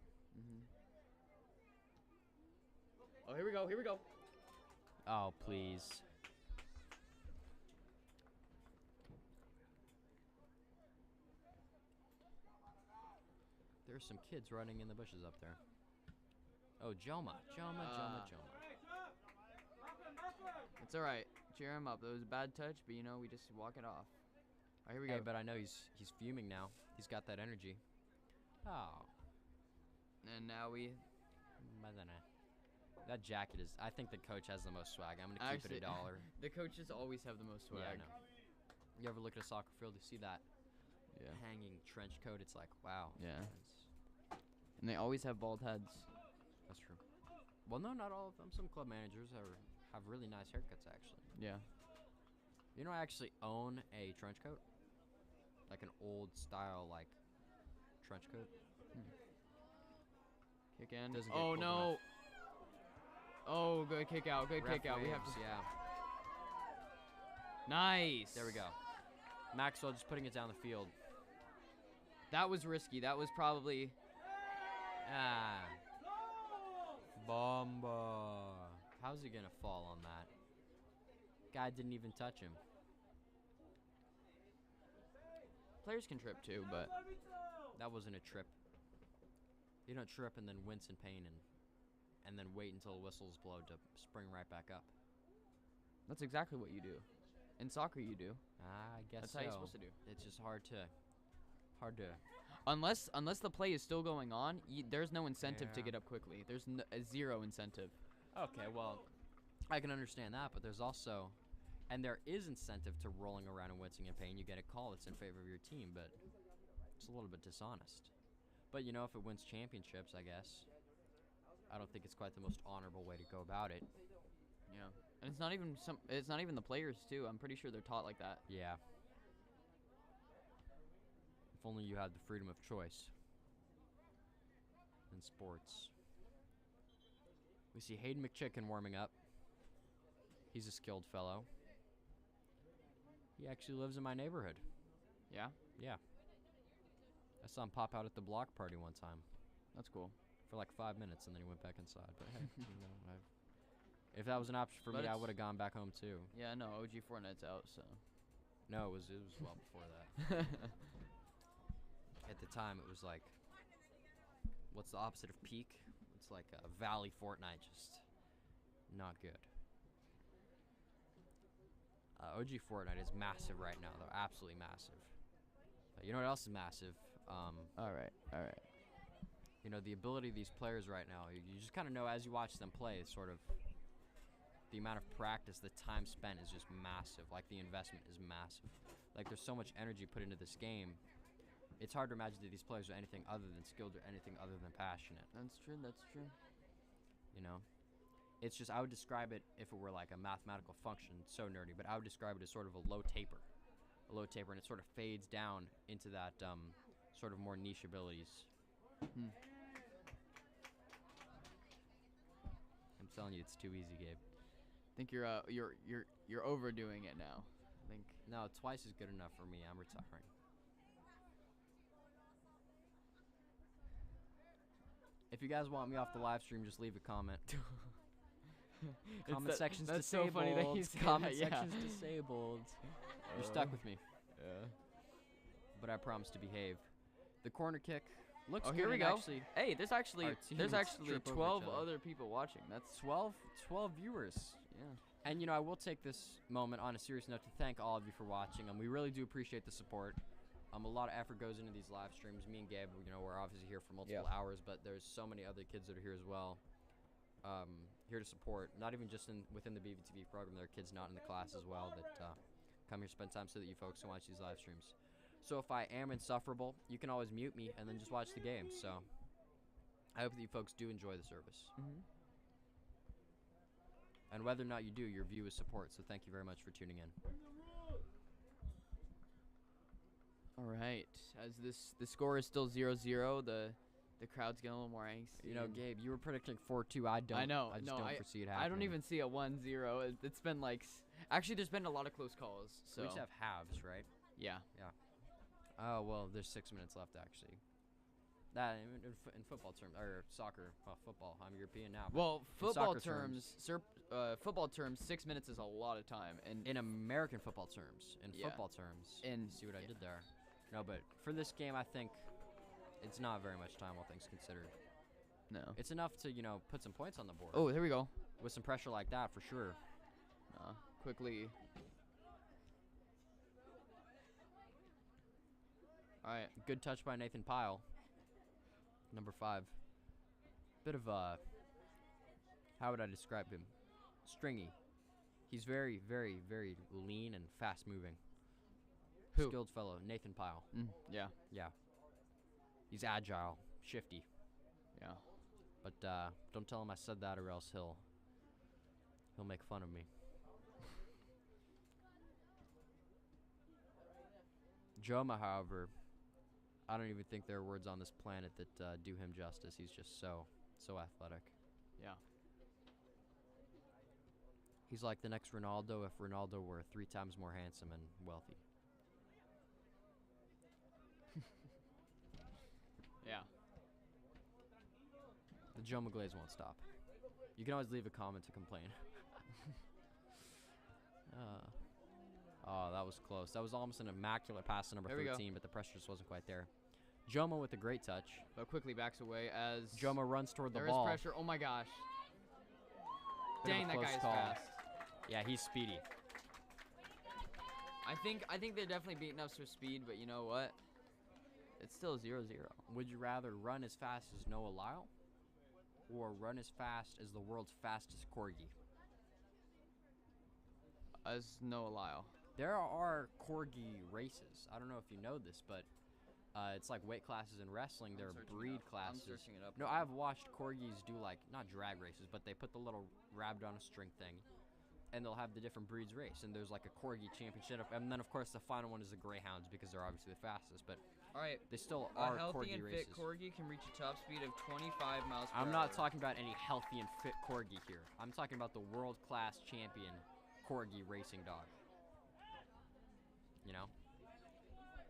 B: Oh, here we go. Here we go.
A: Oh, please. There's some kids running in the bushes up there. Oh, Joma.
B: It's all right. Cheer him up. That was a bad touch, but you know we just walk it off. All right, here we
A: Hey,
B: go.
A: but I know he's fuming now. He's got that energy. Oh.
B: And now we.
A: That jacket is... I think the coach has the most swag. I'm going to keep
B: Actually,
A: it $1.
B: The coaches always have the most swag.
A: Yeah, I know. You ever look at a soccer field, you see that
B: Yeah.
A: hanging trench coat? It's like, wow.
B: Yeah.
A: That's,
B: And they always have bald heads.
A: that's true. Well, no, not all of them. Some club managers have really nice haircuts, actually.
B: Yeah.
A: You know, I actually own a trench coat. Like an old style, like, trench coat.
B: Kick in.
A: Doesn't get
B: Oh
A: cold
B: no.
A: enough.
B: Oh, good kick out. Good kick out. We have to.
A: Yeah.
B: Nice.
A: There we go. Maxwell just putting it down the field.
B: That was risky. That was probably.
A: Ah. Bomba. How's he gonna fall on that? Guy didn't even touch him.
B: Players can trip too, but.
A: That wasn't a trip. You don't trip and then wince in pain and then wait until whistles blow to spring right back up.
B: That's exactly what you do. In soccer, you do.
A: I guess
B: That's
A: so.
B: how you're supposed to do.
A: It's just hard to.
B: Unless the play is still going on, there's no incentive to
A: Yeah.
B: get up quickly. There's zero incentive.
A: Okay, well, I can understand that, but there's also, and there is incentive to rolling around and wincing in pain. You get a call that's in favor of your team, but it's a little bit dishonest. But you know, if it wins championships, I guess. I don't think it's quite the most honorable way to go about it.
B: Yeah. And it's not even It's not even the players too. I'm pretty sure they're taught like that.
A: Yeah. If only you had the freedom of choice in sports. We see Hayden McChicken warming up. He's a skilled fellow. He actually lives in my neighborhood.
B: Yeah.
A: Yeah. I saw him pop out at the block party one time
B: That's cool.
A: for like 5 minutes, and then he went back inside. But hey, you know, if that was an option for
B: But
A: me, I
B: it's-
A: would have gone back home too.
B: Yeah. No. OG Fortnite's out, so.
A: No, it was well before that. At the time, it was like, what's the opposite of peak? It's like a Valley Fortnite, just not good. OG Fortnite is massive right now, though, absolutely massive. You know what else is massive?
B: All right.
A: You know, the ability of these players right now, you just kind of know as you watch them play, it's sort of the amount of practice, the time spent is just massive. Like, the investment is massive. Like, there's so much energy put into this game. It's hard to imagine that these players are anything other than skilled or anything other than passionate.
B: That's true.
A: You know? It's just, I would describe it, if it were like a mathematical function, so nerdy, but I would describe it as sort of a low taper. A low taper, and it sort of fades down into that sort of more niche abilities. I'm telling you, it's too easy, Gabe.
B: I think you're overdoing it now. I think.
A: No, twice is good enough for me. I'm retiring. If you guys want me off the live stream, just leave a comment. Comment section's
B: that's
A: disabled.
B: so funny that you say
A: Comment
B: that, yeah.
A: section's disabled. You're stuck with me.
B: Yeah.
A: But I promise to behave. The corner kick looks
B: Oh,
A: good.
B: here we
A: and
B: go.
A: Actually,
B: Hey, there's actually
A: our teammates trip over each
B: 12
A: other.
B: other people watching. That's
A: 12 viewers.
B: yeah.
A: And, you know, I will take this moment on a serious note to thank all of you for watching. We really do appreciate the support. A lot of effort goes into these live streams. Me and Gabe, you know, we're obviously here for multiple hours, but there's so many other kids that are here as well, here to support. Not even just within the BVTV program. There are kids not in the class as well that come here, spend time so that you folks can watch these live streams. So if I am insufferable, you can always mute me and then just watch the game. So I hope that you folks do enjoy the service. And whether or not you do, your view is support. So thank you very much for tuning in.
B: All right. As the score is still 0-0, the crowd's getting a little more angsty.
A: You know, Gabe, you were predicting 4-2. I don't.
B: I know.
A: I just
B: no,
A: don't foresee it happening.
B: I don't even see a 1-0. It's been like actually there's been a lot of close calls. So
A: We just have halves, right?
B: yeah.
A: Oh well, there's 6 minutes left actually. That in football terms or soccer, well, football. I'm European now.
B: Well,
A: in
B: football
A: soccer
B: football terms, 6 minutes is a lot of time, and
A: in American football terms,
B: Yeah.
A: football terms,
B: And-
A: see what I did there? No, but for this game, I think it's not very much time, all things considered.
B: no.
A: It's enough to, you know, put some points on the board.
B: Oh, there we go.
A: With some pressure like that, for sure.
B: Quickly. All right.
A: Good touch by Nathan Pyle. Number 5. Bit of a, how would I describe him? Stringy. He's very, very, very lean and fast moving.
B: Who?
A: Skilled fellow, Nathan Pyle.
B: Yeah.
A: Yeah. He's agile, shifty.
B: Yeah.
A: But don't tell him I said that or else he'll make fun of me. Joma, however, I don't even think there are words on this planet that do him justice. He's just so athletic.
B: Yeah.
A: He's like the next Ronaldo if Ronaldo were 3 times more handsome and wealthy.
B: Yeah.
A: The Joma Glaze won't stop. You can always leave a comment to complain. Oh, that was close. That was almost an immaculate pass to number
B: There we go.
A: 13, but the pressure just wasn't quite there. Joma with a great touch.
B: But quickly backs away as
A: Joma runs toward the
B: there is
A: ball.
B: pressure. Oh my gosh.
A: Bit of a
B: Dang, that
A: close
B: guy is
A: call.
B: fast.
A: Yeah, he's speedy.
B: I think they're definitely beating us for speed, but you know what? It's still 0-0.
A: Would you rather run as fast as Noah Lyle or run as fast as the world's fastest corgi?
B: As Noah Lyle.
A: There are corgi races. I don't know if you know this, but it's like weight classes in wrestling. There are breed classes.
B: I'm searching it up.
A: No, I've watched corgis do like, not drag races, but they put the little rabbit on a string thing, and they'll have the different breeds race, and there's like a corgi championship, and then of course the final one is the greyhounds because they're obviously the fastest, but
B: All right.
A: they still
B: A
A: are
B: healthy
A: corgi
B: and
A: races.
B: fit corgi can reach a top speed of 25 miles per hour.
A: I'm not talking about any healthy and fit corgi here. I'm talking about the world-class champion corgi racing dog. You know?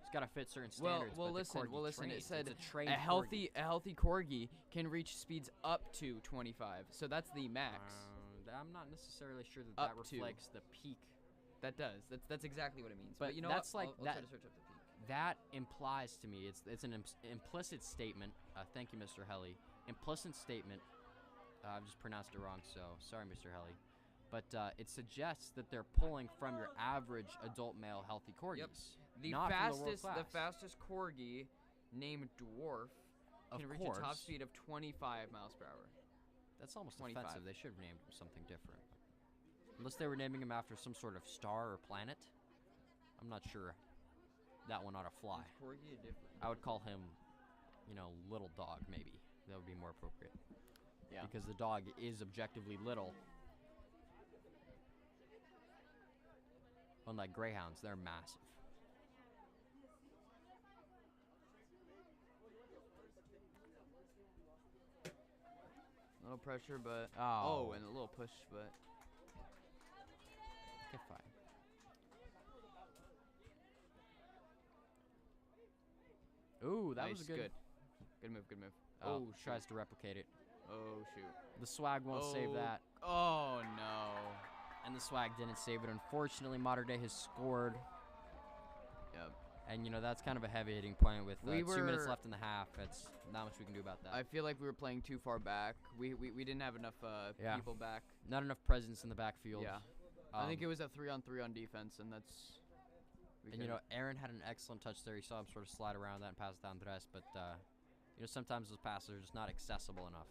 A: It's got to fit certain standards.
B: Well,
A: but the
B: listen.
A: corgi
B: Well, listen.
A: trains.
B: It said
A: It's a trained
B: a healthy corgi can reach speeds up to 25. So that's the max.
A: I'm not necessarily sure that
B: Up
A: that
B: to.
A: reflects the peak.
B: That does. That's exactly what it means.
A: But
B: you know
A: that's
B: what?
A: like
B: I'll
A: that-
B: try to search up the peak.
A: That implies to me, it's an implicit statement. Thank you, Mr. Helly. Implicit statement. I've just pronounced it wrong, so sorry, Mr. Helly. But it suggests that they're pulling from your average adult male healthy corgis.
B: Yep. The
A: not from the world
B: fastest,
A: class.
B: fastest corgi, named Dwarf,
A: Of
B: can reach a top
A: course.
B: speed of 25 miles per hour.
A: That's almost
B: 25.
A: offensive. They should have named him something different. Unless they were naming him after some sort of star or planet. I'm not sure that one ought to fly.
B: Is corgi a different?
A: I would call him, you know, Little Dog, maybe. That would be more appropriate.
B: Yeah.
A: Because the dog is objectively little. Unlike greyhounds, they're massive.
B: A little pressure, but
A: Oh.
B: and a little push, but
A: Okay, fine. Ooh, that
B: nice,
A: was a good.
B: Good move. Good move.
A: Oh,
B: shoot.
A: tries to replicate it.
B: Oh shoot.
A: The swag won't save that.
B: Oh no.
A: And the swag didn't save it. Unfortunately, Mater Dei has scored.
B: Yep.
A: And, you know, that's kind of a heavy hitting point with 2 minutes
B: were-
A: left in the half. It's not much we can do about that.
B: I feel like we were playing too far back. We didn't have enough
A: Yeah.
B: people back.
A: Not enough presence in the backfield.
B: Yeah. I think it was a 3-on-3 on defense, and that's.
A: And, you know, Aaron had an excellent touch there. You saw him sort of slide around that and pass it down Andres, but, you know, sometimes those passes are just not accessible enough.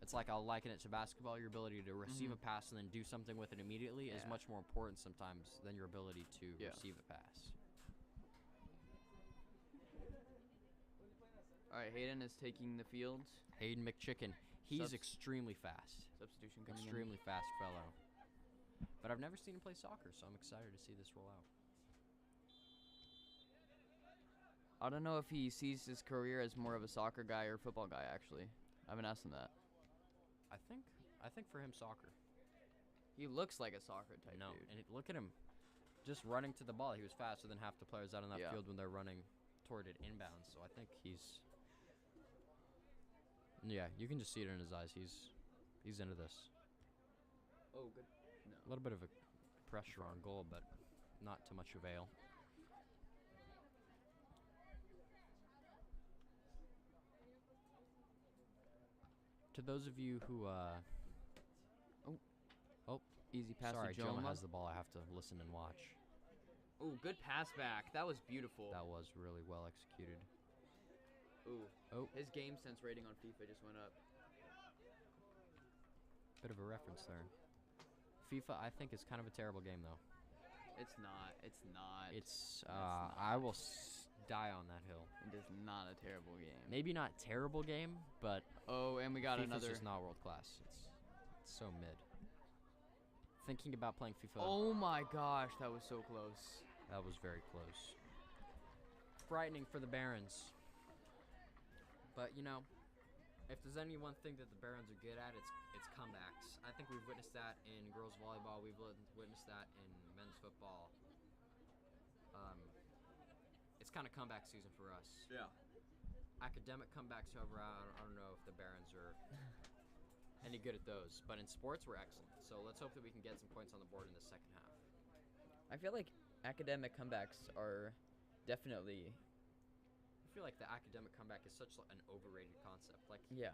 A: It's like I'll liken it to basketball. Your ability to receive a pass and then do something with it immediately is much more important sometimes than your ability to receive a pass.
B: All right, Hayden is taking the field.
A: Hayden McChicken. He's extremely fast.
B: Substitution coming
A: Extremely fast fellow. But I've never seen him play soccer, so I'm excited to see this roll out.
B: I don't know if he sees his career as more of a soccer guy or football guy, actually. I haven't asked him that.
A: I think for him, soccer.
B: He looks like a soccer type dude.
A: And look at him just running to the ball. He was faster than half the players out on that field when they're running toward it inbounds. So I think he's... Yeah, you can just see it in his eyes. He's into this.
B: Oh, good. No.
A: A little bit of a pressure on goal, but not to much avail. To those of you who,
B: Easy pass
A: sorry,
B: to Joma.
A: Joma has the ball. I have to listen and watch.
B: Oh, good pass back. That was beautiful.
A: That was really well executed.
B: Ooh.
A: Oh.
B: His game sense rating on FIFA just went up.
A: Bit of a reference there. FIFA, I think, is kind of a terrible game, though.
B: It's not. It's not.
A: It's, I will die on that hill.
B: It is not a terrible game.
A: Maybe not terrible game, but
B: oh, and we got
A: FIFA's
B: another.
A: just not world class. It's so mid. Thinking about playing FIFA.
B: Oh my gosh, that was so close.
A: That was very close. Frightening for the Barons. But, you know, if there's any one thing that the Barons are good at, it's comebacks. I think we've witnessed that in girls volleyball. We've witnessed that in men's football. It's kind of comeback season for us.
B: Yeah.
A: Academic comebacks, however, I don't know if the Barons are any good at those. But in sports, we're excellent. So let's hope that we can get some points on the board in the second half.
B: I feel like academic comebacks are definitely...
A: I feel like the academic comeback is such an overrated concept. Like,
B: yeah.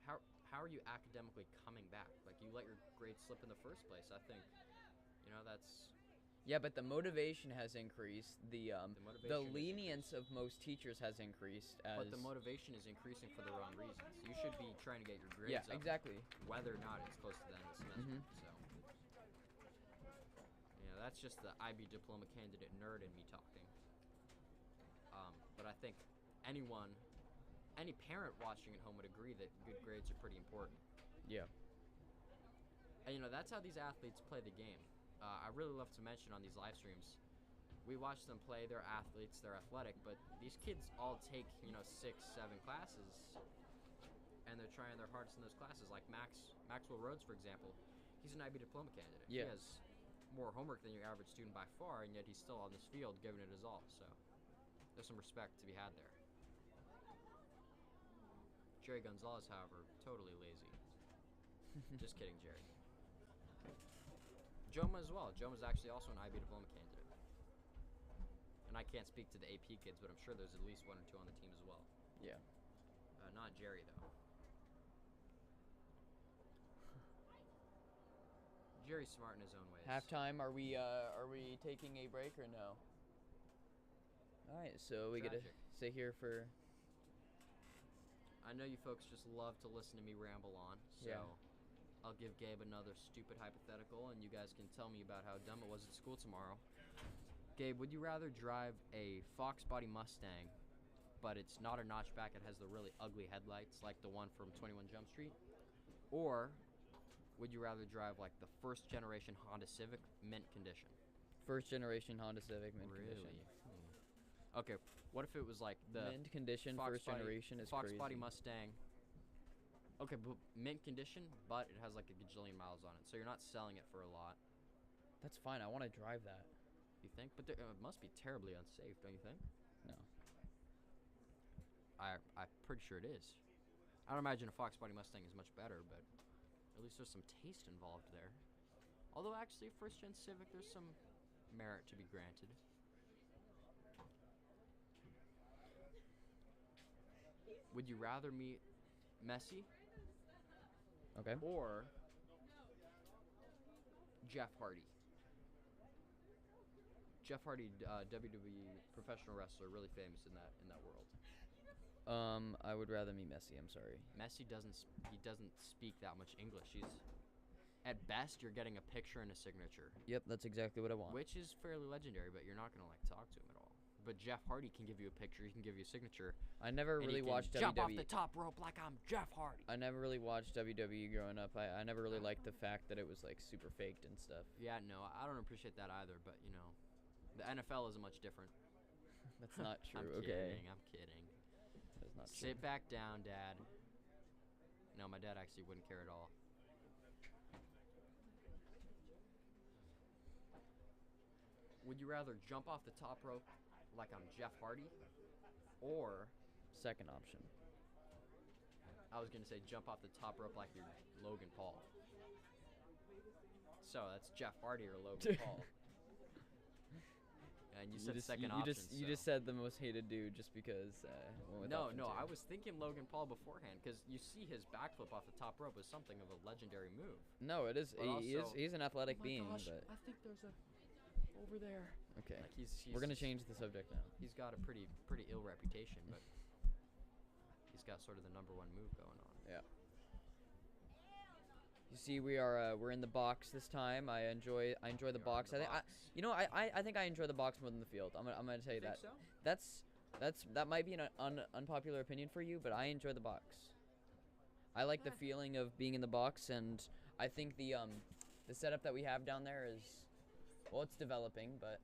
A: How are you academically coming back? Like, you let your grades slip in the first place. I think, you know, that's...
B: Yeah, but the motivation has increased. The lenience
A: increased.
B: of most teachers has increased.
A: But the motivation is increasing for the wrong reasons. You should be trying to get your grades up.
B: Exactly.
A: Whether or not it's close to the end of the semester. So, you know, that's just the IB diploma candidate nerd in me talking. But I think any parent watching at home would agree that good grades are pretty important.
B: Yeah.
A: And, you know, that's how these athletes play the game. I really love to mention on these live streams, we watch them play. They're athletes, they're athletic, but these kids all take, you know, 6, 7 classes, and they're trying their hardest in those classes. Like Maxwell Rhodes, for example, he's an IB diploma candidate.
B: Yeah.
A: He has more homework than your average student by far, and yet he's still on this field giving it his all. So there's some respect to be had there. Jerry Gonzalez, however, totally lazy. Just kidding, Jerry. Joma as well. Joma's actually also an IB diploma candidate. And I can't speak to the AP kids, but I'm sure there's at least 1 or 2 on the team as well.
B: Yeah.
A: Not Jerry, though. Jerry's smart in his own ways.
B: Halftime. Are we taking a break or no? All right, so we get to sit here for...
A: I know you folks just love to listen to me ramble on, so...
B: Yeah.
A: I'll give Gabe another stupid hypothetical, and you guys can tell me about how dumb it was at school tomorrow. Gabe, would you rather drive a Fox Body Mustang, but it's not a notchback, it has the really ugly headlights like the one from 21 Jump Street? Or would you rather drive like the first generation Honda Civic mint condition?
B: First generation Honda Civic mint condition.
A: Okay, what if it was like the
B: mint condition first generation is
A: Fox
B: crazy.
A: Body Mustang? Okay, but mint condition, but it has like a gajillion miles on it, so you're not selling it for a lot.
B: That's fine. I want to drive that.
A: You think? But it must be terribly unsafe, don't you think?
B: No.
A: I'm pretty sure it is. I don't imagine a Fox Body Mustang is much better, but at least there's some taste involved there. Although actually, first gen Civic, there's some merit to be granted. Would you rather meet Messi
B: Okay.
A: or Jeff Hardy? Jeff Hardy, WWE professional wrestler, really famous in that world.
B: I would rather meet Messi. I'm sorry.
A: Messi doesn't speak that much English. He's at best you're getting a picture and a signature.
B: Yep, that's exactly what I want.
A: Which is fairly legendary, but you're not gonna like talk to him at all. But Jeff Hardy can give you a picture. He can give you a signature.
B: I never really watched WWE.
A: Jump off the top rope like I'm Jeff Hardy.
B: I never really watched WWE growing up. I never really liked the fact that it was like super faked and stuff.
A: Yeah, no, I don't appreciate that either. But you know, the NFL isn't much different.
B: That's not true.
A: I'm
B: okay.
A: kidding. I'm kidding.
B: That's not true.
A: Sit back down, Dad. No, my dad actually wouldn't care at all. Would you rather jump off the top rope like I'm Jeff Hardy, or
B: Second option.
A: I was gonna say jump off the top rope like you're Logan Paul. So that's Jeff Hardy or Logan Paul. And you said second option.
B: You just said the most hated dude just because.
A: No, I was thinking Logan Paul beforehand because you see his backflip off the top rope is something of a legendary move.
B: No, it is.
A: But
B: He's an athletic
A: oh my
B: being,
A: gosh,
B: but
A: I think there's a over there.
B: okay.
A: Like he's
B: We're gonna change the subject now.
A: He's got a pretty ill reputation, but he's got sort of the #1 move going on.
B: Yeah. You see, we're in the box this time. I enjoy the box. I think I enjoy the box more than the field. I'm gonna tell you that.
A: So?
B: That might be an unpopular opinion for you, but I enjoy the box. I like the feeling of being in the box, and I think the setup that we have down there is, well, it's developing, but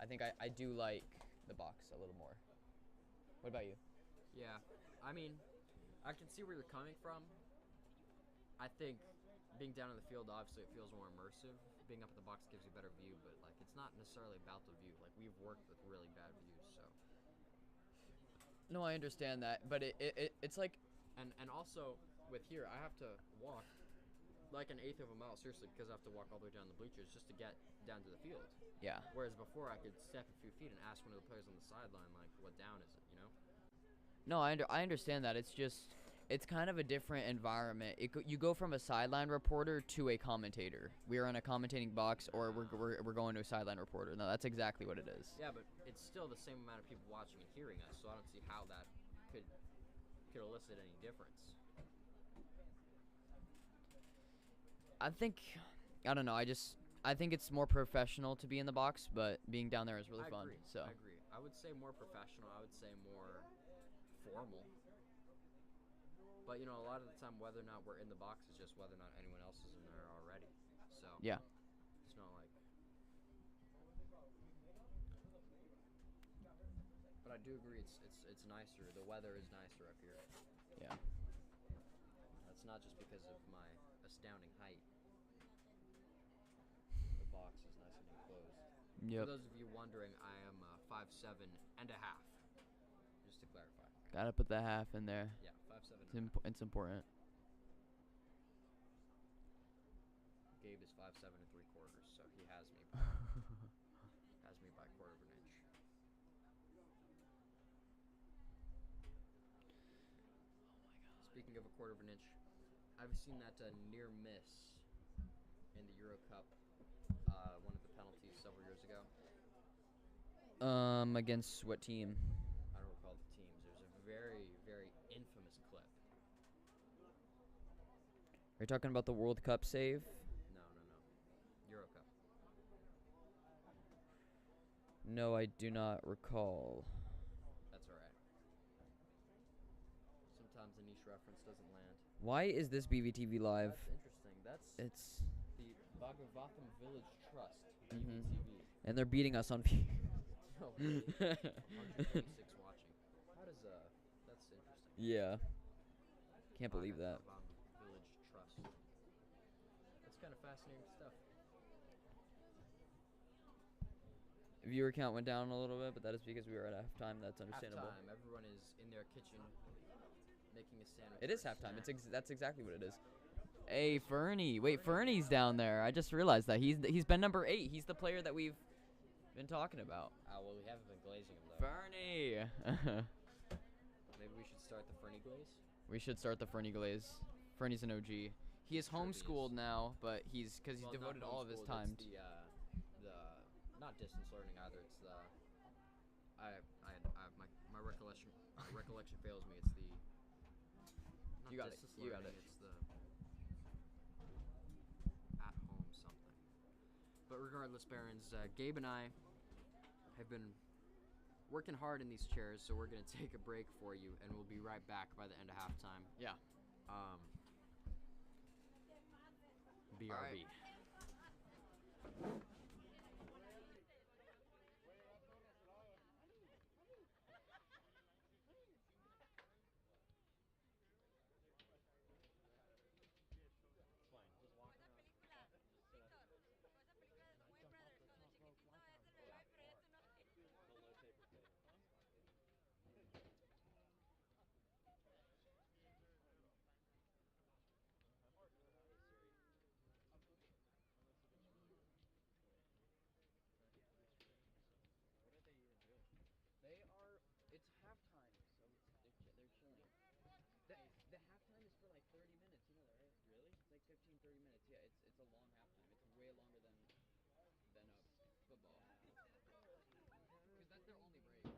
B: I think I do like the box a little more. What about you?
A: Yeah, I mean, I can see where you're coming from. I think being down in the field, obviously, it feels more immersive. Being up in the box gives you a better view, but like it's not necessarily about the view. Like we've worked with really bad views, so.
B: No, I understand that, but it's like.
A: And also with here, I have to walk like an eighth of a mile, seriously, because I have to walk all the way down the bleachers just to get down to the field.
B: Yeah.
A: Whereas before, I could step a few feet and ask one of the players on the sideline, like, what down is it, you know?
B: No, I understand that. It's just, it's kind of a different environment. You go from a sideline reporter to a commentator. We are in a commentating box, or we're going to a sideline reporter. No, that's exactly what it is.
A: Yeah, but it's still the same amount of people watching and hearing us, so I don't see how that could elicit any difference.
B: I don't know. I think it's more professional to be in the box, but being down there is really fun.
A: Agree.
B: So
A: I agree. I would say more professional. I would say more formal. But you know, a lot of the time, whether or not we're in the box is just whether or not anyone else is in there already. So
B: yeah,
A: it's not like. But I do agree. It's nicer. The weather is nicer up here.
B: Yeah.
A: That's not just because of my astounding height. The box is nice and enclosed.
B: Yep.
A: For those of you wondering, I am 5'7" and a half. Just to clarify.
B: Gotta put the half in there.
A: Yeah, 5'7".
B: It's important.
A: Gabe is 5'7" and 3/4, so he has me. Has me by 1/4 of an inch. Speaking of 1/4 of an inch, I've seen that near miss in the Euro Cup, one of the penalties several years ago.
B: Against what team?
A: I don't recall the teams. There's a very, very infamous clip.
B: Are you talking about the World Cup save?
A: No. Euro Cup.
B: No, I do not recall.
A: That's alright. Sometimes a niche reference doesn't land.
B: Why is this BVTV live?
A: That's interesting.
B: It's
A: the Bhagavatham Village Trust,
B: Mhm.
A: BVTV.
B: And they're beating us on view.
A: Oh, really? 126 watching. How does, that's interesting.
B: Yeah. Can't believe that.
A: Bhagavatham Village Trust. That's kind of fascinating stuff.
B: Viewer count went down a little bit, but that is because we were at halftime. That's understandable.
A: Halftime. Everyone is in their kitchen making a sandwich.
B: It is
A: or a
B: halftime.
A: snack.
B: That's exactly what it is. Hey, Fernie. Wait, Fernie's down there. I just realized that. He's been number 8. He's the player that we've been talking about.
A: Well, we haven't been glazing him, though.
B: Fernie!
A: Maybe we should start the Fernie Glaze.
B: We should start the Fernie Glaze. Fernie's an OG. He is homeschooled now, but he's devoted all of his time.
A: It's the not distance learning either. It's the my recollection fails me. It's the not
B: You got it.
A: distance
B: You got
A: learning,
B: it.
A: It's the at home something. But regardless, Barons, Gabe and I have been working hard in these chairs, so we're gonna take a break for you, and we'll be right back by the end of halftime.
B: Yeah.
A: BRB.
B: All right. It's halftime, so they're chilling. The halftime is for like 30 minutes, you know that, right? Really? It's like 15, 30 minutes. Yeah, it's a long halftime. It's way longer than football. Because that's their only break.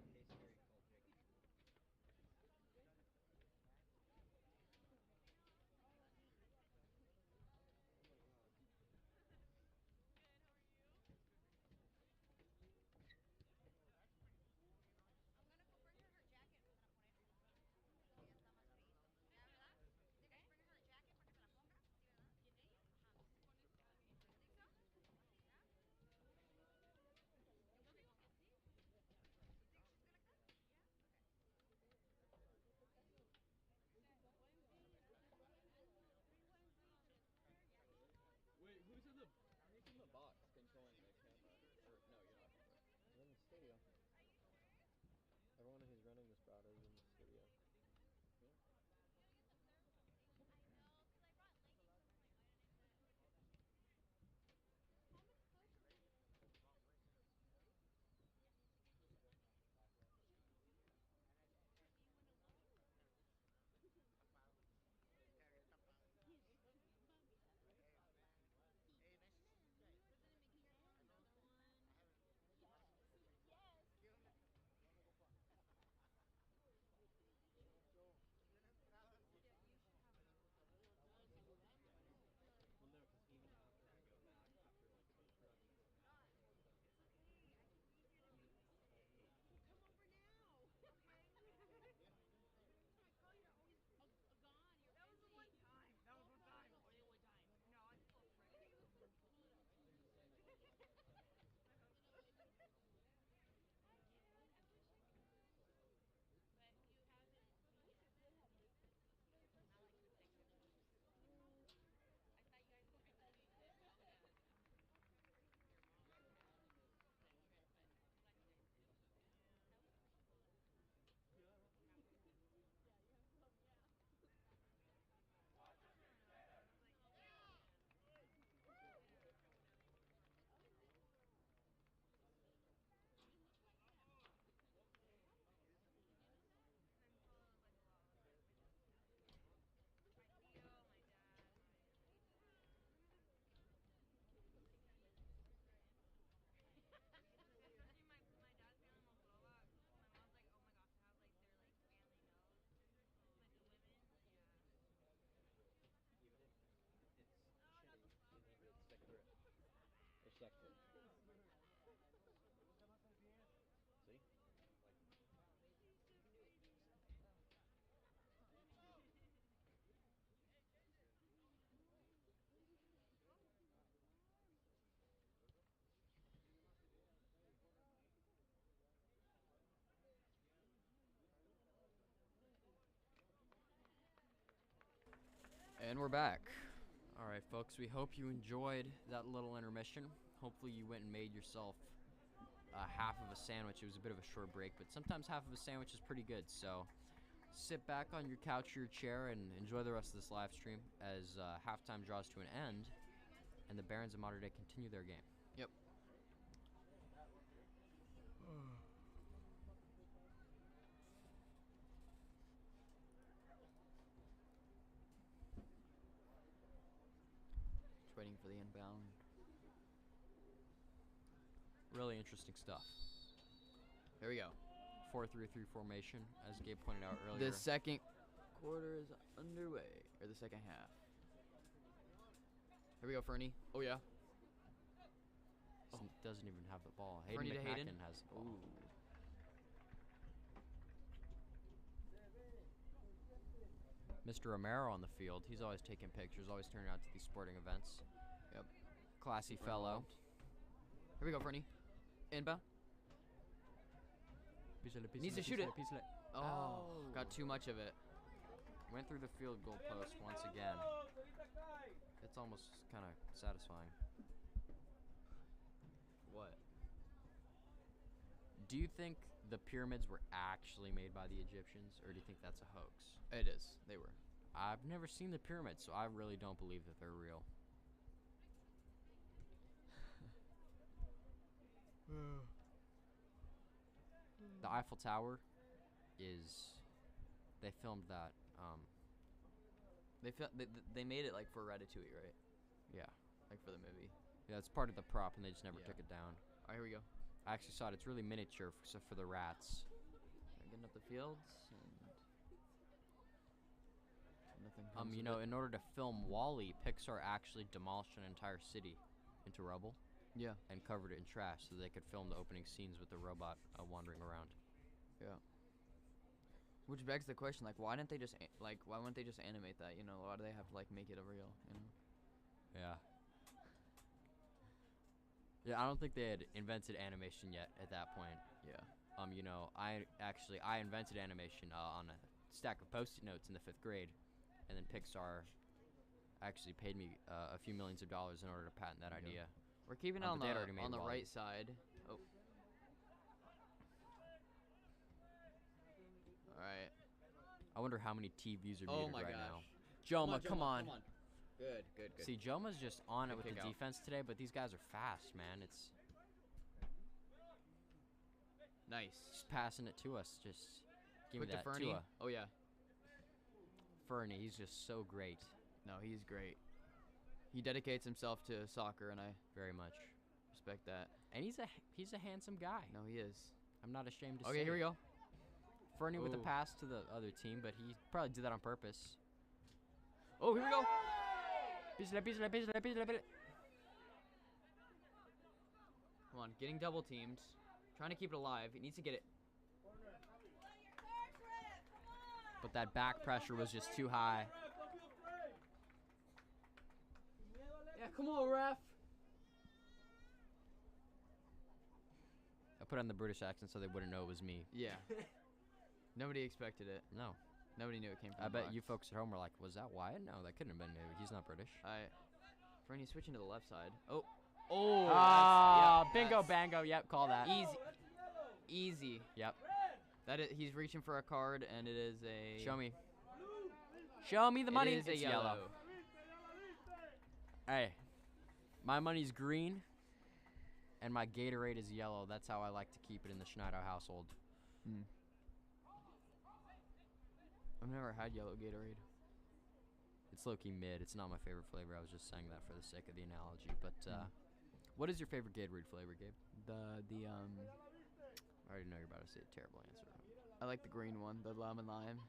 B: Hey Siri, call Jake. Wait, who's in the box controlling the camera? Or no, you're not controlling.
A: We're in the studio. Everyone who's running this broad is in the studio.
B: Cool.
A: And we're back. All right, folks, we hope you enjoyed that little intermission. Hopefully you went and made yourself half of a sandwich. It was a bit of a short break, but sometimes half of a sandwich is pretty good. So sit back on your couch or your chair and enjoy the rest of this live stream as halftime draws to an end and the Barons of Mater Dei continue their game.
B: Yep. waiting for the inbound.
A: Really interesting stuff.
B: Here we go.
A: 4-3-3 formation, as Gabe pointed out earlier.
B: The second quarter is underway, or the second half. Here we go, Fernie. Oh, yeah.
A: Doesn't even have the ball. Hayden
B: Fernie to
A: McMacken
B: Hayden.
A: has the ball.
B: Ooh.
A: Mr. Romero on the field. He's always taking pictures, always turning out to these sporting events.
B: Yep.
A: Classy fellow.
B: Here we go, Fernie. Inbound. Needs to shoot it. Oh, got too much of it.
A: Went through the field goal post once again. It's almost kind of satisfying.
B: What?
A: Do you think the pyramids were actually made by the Egyptians, or do you think that's a hoax?
B: It is. They were.
A: I've never seen the pyramids, so I really don't believe that they're real. The Eiffel Tower is... They filmed that.
B: They made it like for Ratatouille, right?
A: Yeah.
B: Like for the movie.
A: Yeah, it's part of the prop, and they just never
B: Yeah.
A: took it down.
B: All right, here we go.
A: I actually saw it. It's really miniature, except for the rats.
B: Getting up the fields. And nothing comes
A: You
B: of
A: know,
B: it.
A: in order to film WALL-E, Pixar actually demolished an entire city into rubble.
B: Yeah.
A: And covered it in trash so they could film the opening scenes with the robot wandering around.
B: Yeah. Which begs the question, like, why didn't they just why wouldn't they just animate that? You know, why do they have to like make it a real? You know.
A: Yeah. Yeah, I don't think they had invented animation yet at that point.
B: Yeah.
A: You know, I invented animation on a stack of Post-it notes in the 5th grade, and then Pixar actually paid me a few millions of dollars in order to patent that idea.
B: We're keeping it
A: but
B: on
A: they had already made
B: the
A: WALL-E.
B: right side. Oh. All right.
A: I wonder how many TVs are
B: Oh
A: muted
B: my
A: right
B: gosh.
A: now. Joma, come on.
B: Good, good, good.
A: See, Joma's just on it
B: Good
A: with
B: kick
A: the
B: out.
A: defense today, but these guys are fast, man. It's
B: Nice.
A: just passing it to us. Just give
B: Quick
A: me
B: to
A: that
B: Fernie.
A: Tua.
B: Oh yeah.
A: Fernie, he's just so great.
B: No, he's great. He dedicates himself to soccer, and I
A: Very much.
B: respect that.
A: And he's a handsome guy.
B: No, he is.
A: I'm not ashamed to say
B: Okay, here we
A: it.
B: go.
A: Fernie with the
B: Ooh.
A: pass to the other team, but he probably did that on purpose.
B: Oh, here we go. Come on, getting double teamed. Trying to keep it alive. He needs to get it.
A: But that back pressure was just too high.
B: Yeah, come on, ref.
A: I put on the British accent so they wouldn't know it was me.
B: Yeah. Nobody expected it.
A: No.
B: Nobody knew it came from
A: I
B: the
A: bet
B: box.
A: you folks at home were like, was that Wyatt? No, that couldn't have been. He's not British.
B: Fernie switching to the left side. Oh. Oh.
A: Ah,
B: that's-
A: bingo,
B: that's
A: bango. Yep, call that.
B: Easy. Easy.
A: Yep.
B: He's reaching for a card, and it is a.
A: Show me. Show me the money.
B: It is a
A: It's
B: yellow.
A: Hey, my money's green, and my Gatorade is yellow. That's how I like to keep it in the Schneider household.
B: Hmm. I've never had yellow Gatorade.
A: It's low-key mid. It's not my favorite flavor. I was just saying that for the sake of the analogy. But what is your favorite Gatorade flavor, Gabe? I already know you're about to say a terrible answer.
B: I like the green one, the lemon lime.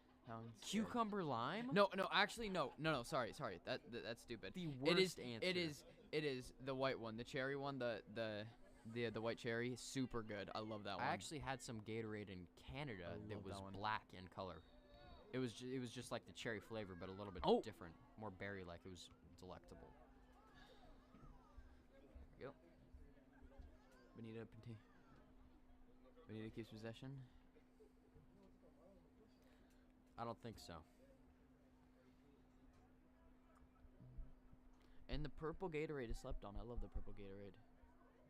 A: Cucumber lime?
B: No, actually no. Sorry. That's stupid.
A: The worst answer.
B: It is the white one, the cherry one, the white cherry, super good. I love that one.
A: I actually had some Gatorade in Canada that
B: love
A: was
B: that one.
A: black in color. It was just like the cherry flavor, but a little bit different, more berry-like. It was delectable.
B: There we go. Benita keeps possession.
A: I don't think so.
B: And the purple Gatorade is slept on. I love the purple Gatorade.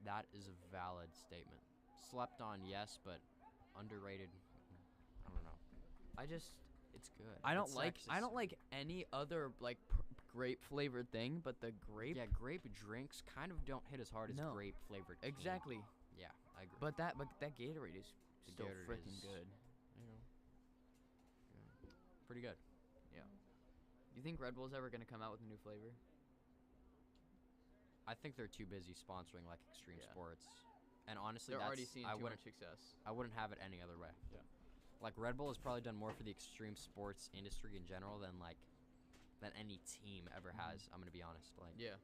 A: That is a valid statement. Slept on, yes, but underrated. I don't know. It's good.
B: I don't
A: It's
B: like
A: sexy.
B: any other like grape flavored thing, but the grape.
A: Yeah, grape drinks kind of don't hit as hard as
B: No.
A: grape flavored.
B: Exactly.
A: Yeah, I agree.
B: But that Gatorade is
A: The
B: still
A: Gatorade
B: freaking
A: is-
B: good.
A: You know, pretty good.
B: Yeah. You think Red Bull's ever gonna come out with a new flavor?
A: I think they're too busy sponsoring like extreme
B: Yeah.
A: sports, and honestly,
B: They're
A: that's,
B: already seeing
A: I
B: too
A: wouldn't
B: much success.
A: I wouldn't have it any other way.
B: Yeah.
A: Like Red Bull has probably done more for the extreme sports industry in general than any team ever has. I'm gonna be honest. Like,
B: Yeah.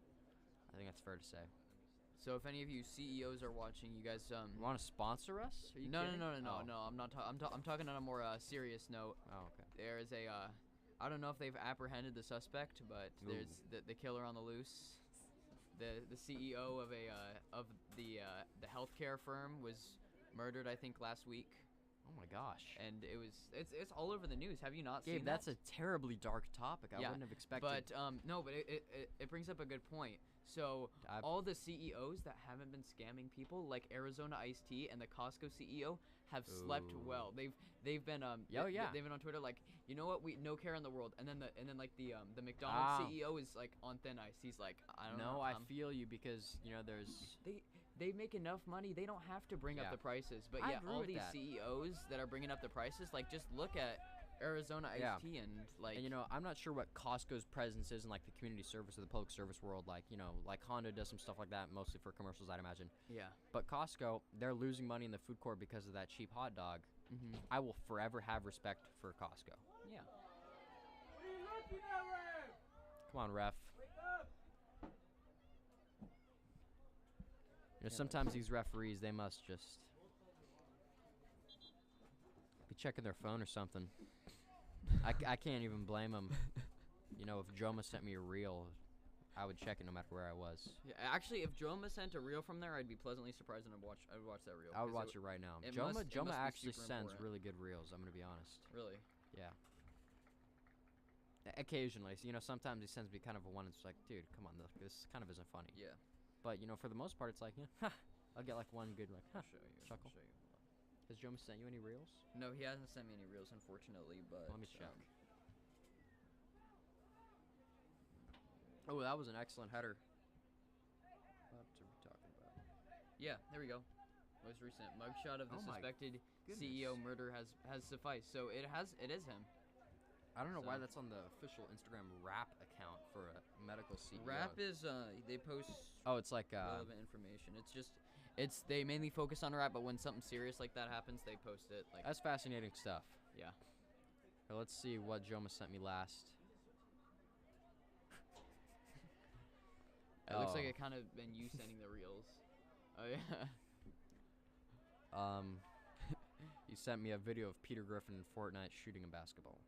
A: I think that's fair to say.
B: So if any of you CEOs are watching, you guys
A: You want to sponsor us? Are you
B: no,
A: kidding?
B: no, no, no,
A: Oh.
B: no, no. I'm not. I'm talking on a more serious note.
A: Oh, okay.
B: There is a. I don't know if they've apprehended the suspect, but there's the killer on the loose. The CEO of the healthcare firm was murdered, I think, last week,
A: Oh my gosh.
B: and it's all over the news. Have you not
A: Gabe,
B: seen
A: that's
B: that?
A: a terribly dark topic. I
B: Yeah,
A: wouldn't have expected.
B: But no, but it brings up a good point. So all the CEOs that haven't been scamming people, like Arizona Iced Tea and the Costco CEO, have slept
A: Ooh.
B: well. They've been
A: yeah.
B: they've been on Twitter like, you know what, we no care in the world. And then like the McDonald's CEO is like on thin ice. He's like, I don't know.
A: No, I feel you because there's.
B: They make enough money. They don't have to bring up
A: Yeah.
B: the prices. But
A: I
B: yeah,
A: agree
B: all
A: with
B: these
A: that.
B: CEOs that are bringing up the prices, like just look at Arizona Iced Tea and like.
A: And I'm not sure what Costco's presence is in like the community service or the public service world. Like like Honda does some stuff like that, mostly for commercials, I'd imagine.
B: Yeah.
A: But Costco, they're losing money in the food court because of that cheap hot dog.
B: Mm-hmm.
A: I will forever have respect for Costco.
B: Yeah.
A: Come on, ref. Sometimes these referees, they must just be checking their phone or something. I can't even blame them. If Joma sent me a reel, I would check it no matter where I was.
B: Yeah, actually, if Joma sent a reel from there, I'd be pleasantly surprised, and I would watch that reel.
A: I would watch it right now.
B: it
A: Joma
B: must be
A: actually
B: super
A: sends
B: important.
A: really good reels. I'm gonna be honest.
B: Really?
A: Yeah. Occasionally, sometimes he sends me kind of a one. It's like, dude, come on, this kind of isn't funny.
B: Yeah.
A: But for the most part, it's like, I'll get like one good
B: I'll show you.
A: chuckle.
B: I'll show you.
A: Has Joma sent you any reels?
B: No, he hasn't sent me any reels, unfortunately. But
A: Let me check. Oh, that was an excellent header. What are we talking about?
B: Yeah, there we go. Most recent mugshot of the
A: Oh my
B: suspected
A: goodness.
B: CEO murder has sufficed. So it is him.
A: I don't know why
B: So-
A: that's on the official Instagram rap account for a medical CEO.
B: Rap is they post
A: Oh, it's like
B: relevant information. They mainly focus on rap, but when something serious like that happens, they post it. Like
A: that's fascinating stuff.
B: yeah.
A: Here, let's see what Joma sent me last.
B: It looks like
A: Oh.
B: it kind of been you sending the reels. Oh yeah.
A: He sent me a video of Peter Griffin in Fortnite shooting a basketball.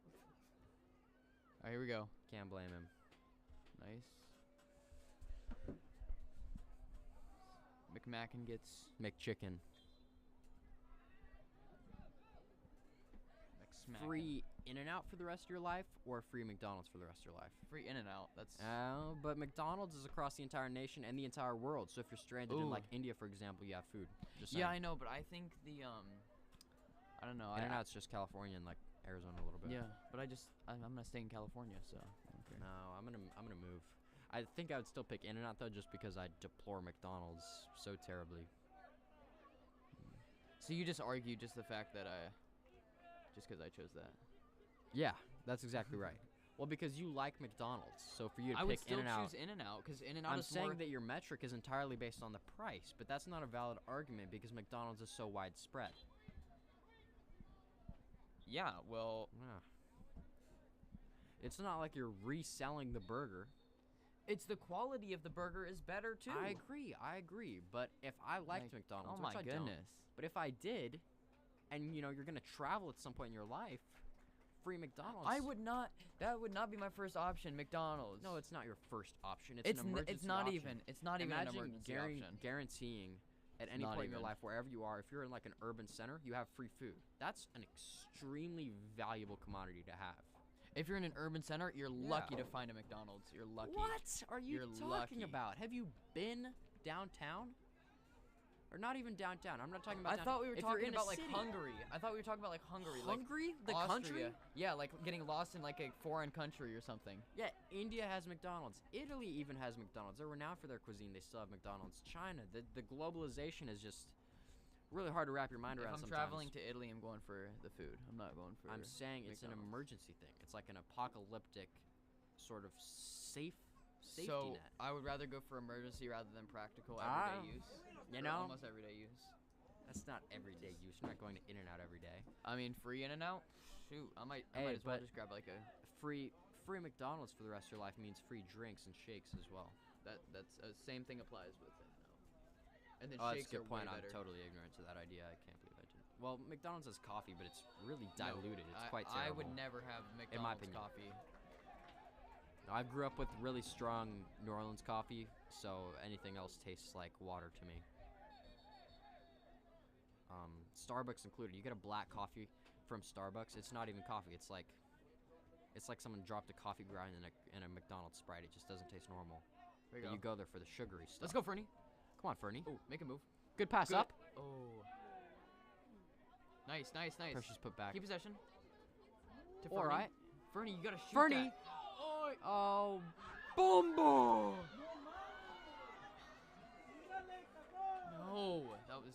B: All right, here we go.
A: Can't blame him.
B: Nice. McMacken gets
A: McChicken.
B: McSmacken.
A: Free In-N-Out for the rest of your life, or free McDonald's for the rest of your life?
B: Free in and out. That's
A: But McDonald's is across the entire nation and the entire world. So if you're stranded in
B: Ooh.
A: like India, for example, you have food. Just
B: yeah, I
A: saying.
B: know, but I think the I don't know.
A: In-N-Out's just California and like Arizona a little bit.
B: Yeah, but I'm gonna stay in California, so. Okay.
A: No, I'm gonna move. I think I would still pick In-N-Out though, just because I deplore McDonald's so terribly.
B: So you just argue just the fact that just because I chose that.
A: Yeah, that's exactly right. Well, because you like McDonald's, so for you to
B: I
A: pick
B: would still
A: In-N-Out,
B: choose In-N-Out because In-N-Out
A: I'm
B: is
A: saying
B: more.
A: that your metric is entirely based on the price, but that's not a valid argument because McDonald's is so widespread.
B: Yeah, well,
A: Yeah. It's not like you're reselling the burger.
B: it's the quality of the burger is better too.
A: I agree. But if I liked McDonald's,
B: Oh
A: which
B: my
A: I don't,
B: goodness.
A: but if I did, and you're gonna travel at some point in your life, free McDonald's.
B: That would not be my first option. McDonald's.
A: No, it's not your first option. It's an emergency
B: it's not
A: option.
B: even. It's not even an
A: Imagine
B: emergency option.
A: guaranteeing at any
B: not
A: point in your
B: even.
A: life, wherever you are, if you're in like an urban center, you have free food. That's an extremely valuable commodity to have.
B: If you're in an urban center, you're lucky to find a McDonald's. You're lucky.
A: What are you
B: You're
A: talking
B: lucky.
A: about? Have you been downtown? Or not even downtown. I'm not talking about
B: I
A: downtown.
B: thought we were
A: If you're
B: talking
A: in a
B: about like
A: city.
B: Hungary. I thought we were talking about like Hungary.
A: Hungary?
B: Like
A: The country?
B: Austria. Yeah, like getting lost in like a foreign country or something.
A: Yeah, India has McDonald's. Italy even has McDonald's. They're renowned for their cuisine. They still have McDonald's. China, the globalization is just really hard to wrap your mind
B: If
A: around
B: I'm
A: sometimes.
B: traveling to Italy, I'm going for the food. I'm not going for.
A: I'm saying it's an
B: McDonald's.
A: emergency thing. It's like an apocalyptic sort of safe safety
B: So
A: net.
B: I would rather go for emergency rather than practical
A: Ah,
B: everyday use.
A: you
B: Or
A: know?
B: almost everyday use.
A: That's not everyday use. You're not going to In-N-Out every day.
B: I mean, free in and out. Shoot, I might
A: Hey,
B: as well
A: but-
B: just grab like a.
A: Free McDonald's for the rest of your life means free drinks and shakes as well.
B: That's same thing applies with it. And then
A: Oh, that's a
B: shakes are
A: good point.
B: way
A: I'm
B: better.
A: totally ignorant to that idea. I can't believe I didn't. Well, McDonald's has coffee, but it's really diluted. It's quite terrible.
B: I would never have
A: In my
B: McDonald's
A: opinion.
B: coffee.
A: I grew up with really strong New Orleans coffee, so anything else tastes like water to me. Starbucks included. You get a black coffee from Starbucks. It's not even coffee. It's like someone dropped a coffee grind in a McDonald's Sprite. It just doesn't taste normal.
B: There
A: But you go there for the sugary stuff.
B: Let's go, Fernie.
A: Come on, Fernie.
B: Oh, make a move.
A: Good pass
B: Good.
A: up.
B: Oh. Nice.
A: Pressure's put back.
B: Keep possession. To
A: All
B: Fernie.
A: right.
B: Fernie, you gotta shoot
A: Fernie.
B: that.
A: Oh, Bumbo.
B: No, that was.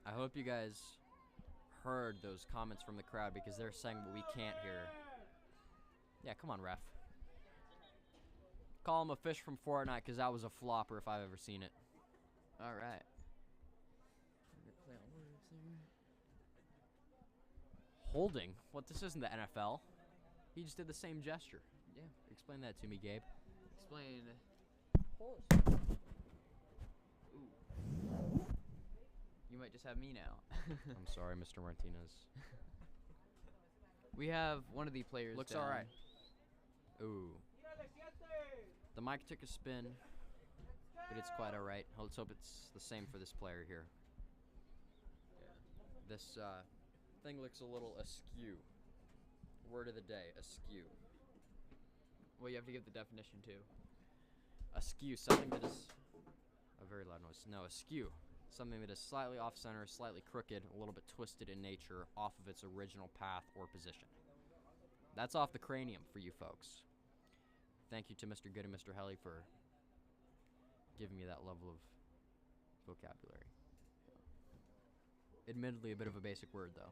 A: I hope you guys heard those comments from the crowd because they're saying what we can't hear. Yeah, come on, ref. Call him a fish from Fortnite because that was a flopper if I've ever seen it.
B: All right.
A: Holding? What, this isn't the NFL. He just did the same gesture.
B: Yeah.
A: Explain that to me, Gabe.
B: Explain. You might just have me now.
A: I'm sorry, Mr. Martinez.
B: We have one of the players.
A: Looks
B: down.
A: all right. Ooh. The mic took a spin, but it's quite all right. Let's hope it's the same for this player here. Yeah. This thing looks a little askew. Word of the day, askew.
B: Well, you have to give the definition too.
A: Askew, something that is a very loud noise. No, askew. Something that is slightly off-center, slightly crooked, a little bit twisted in nature, off of its original path or position. That's off the cranium for you folks. Thank you to Mr. Good and Mr. Helly for giving me that level of vocabulary. Admittedly, a bit of a basic word, though.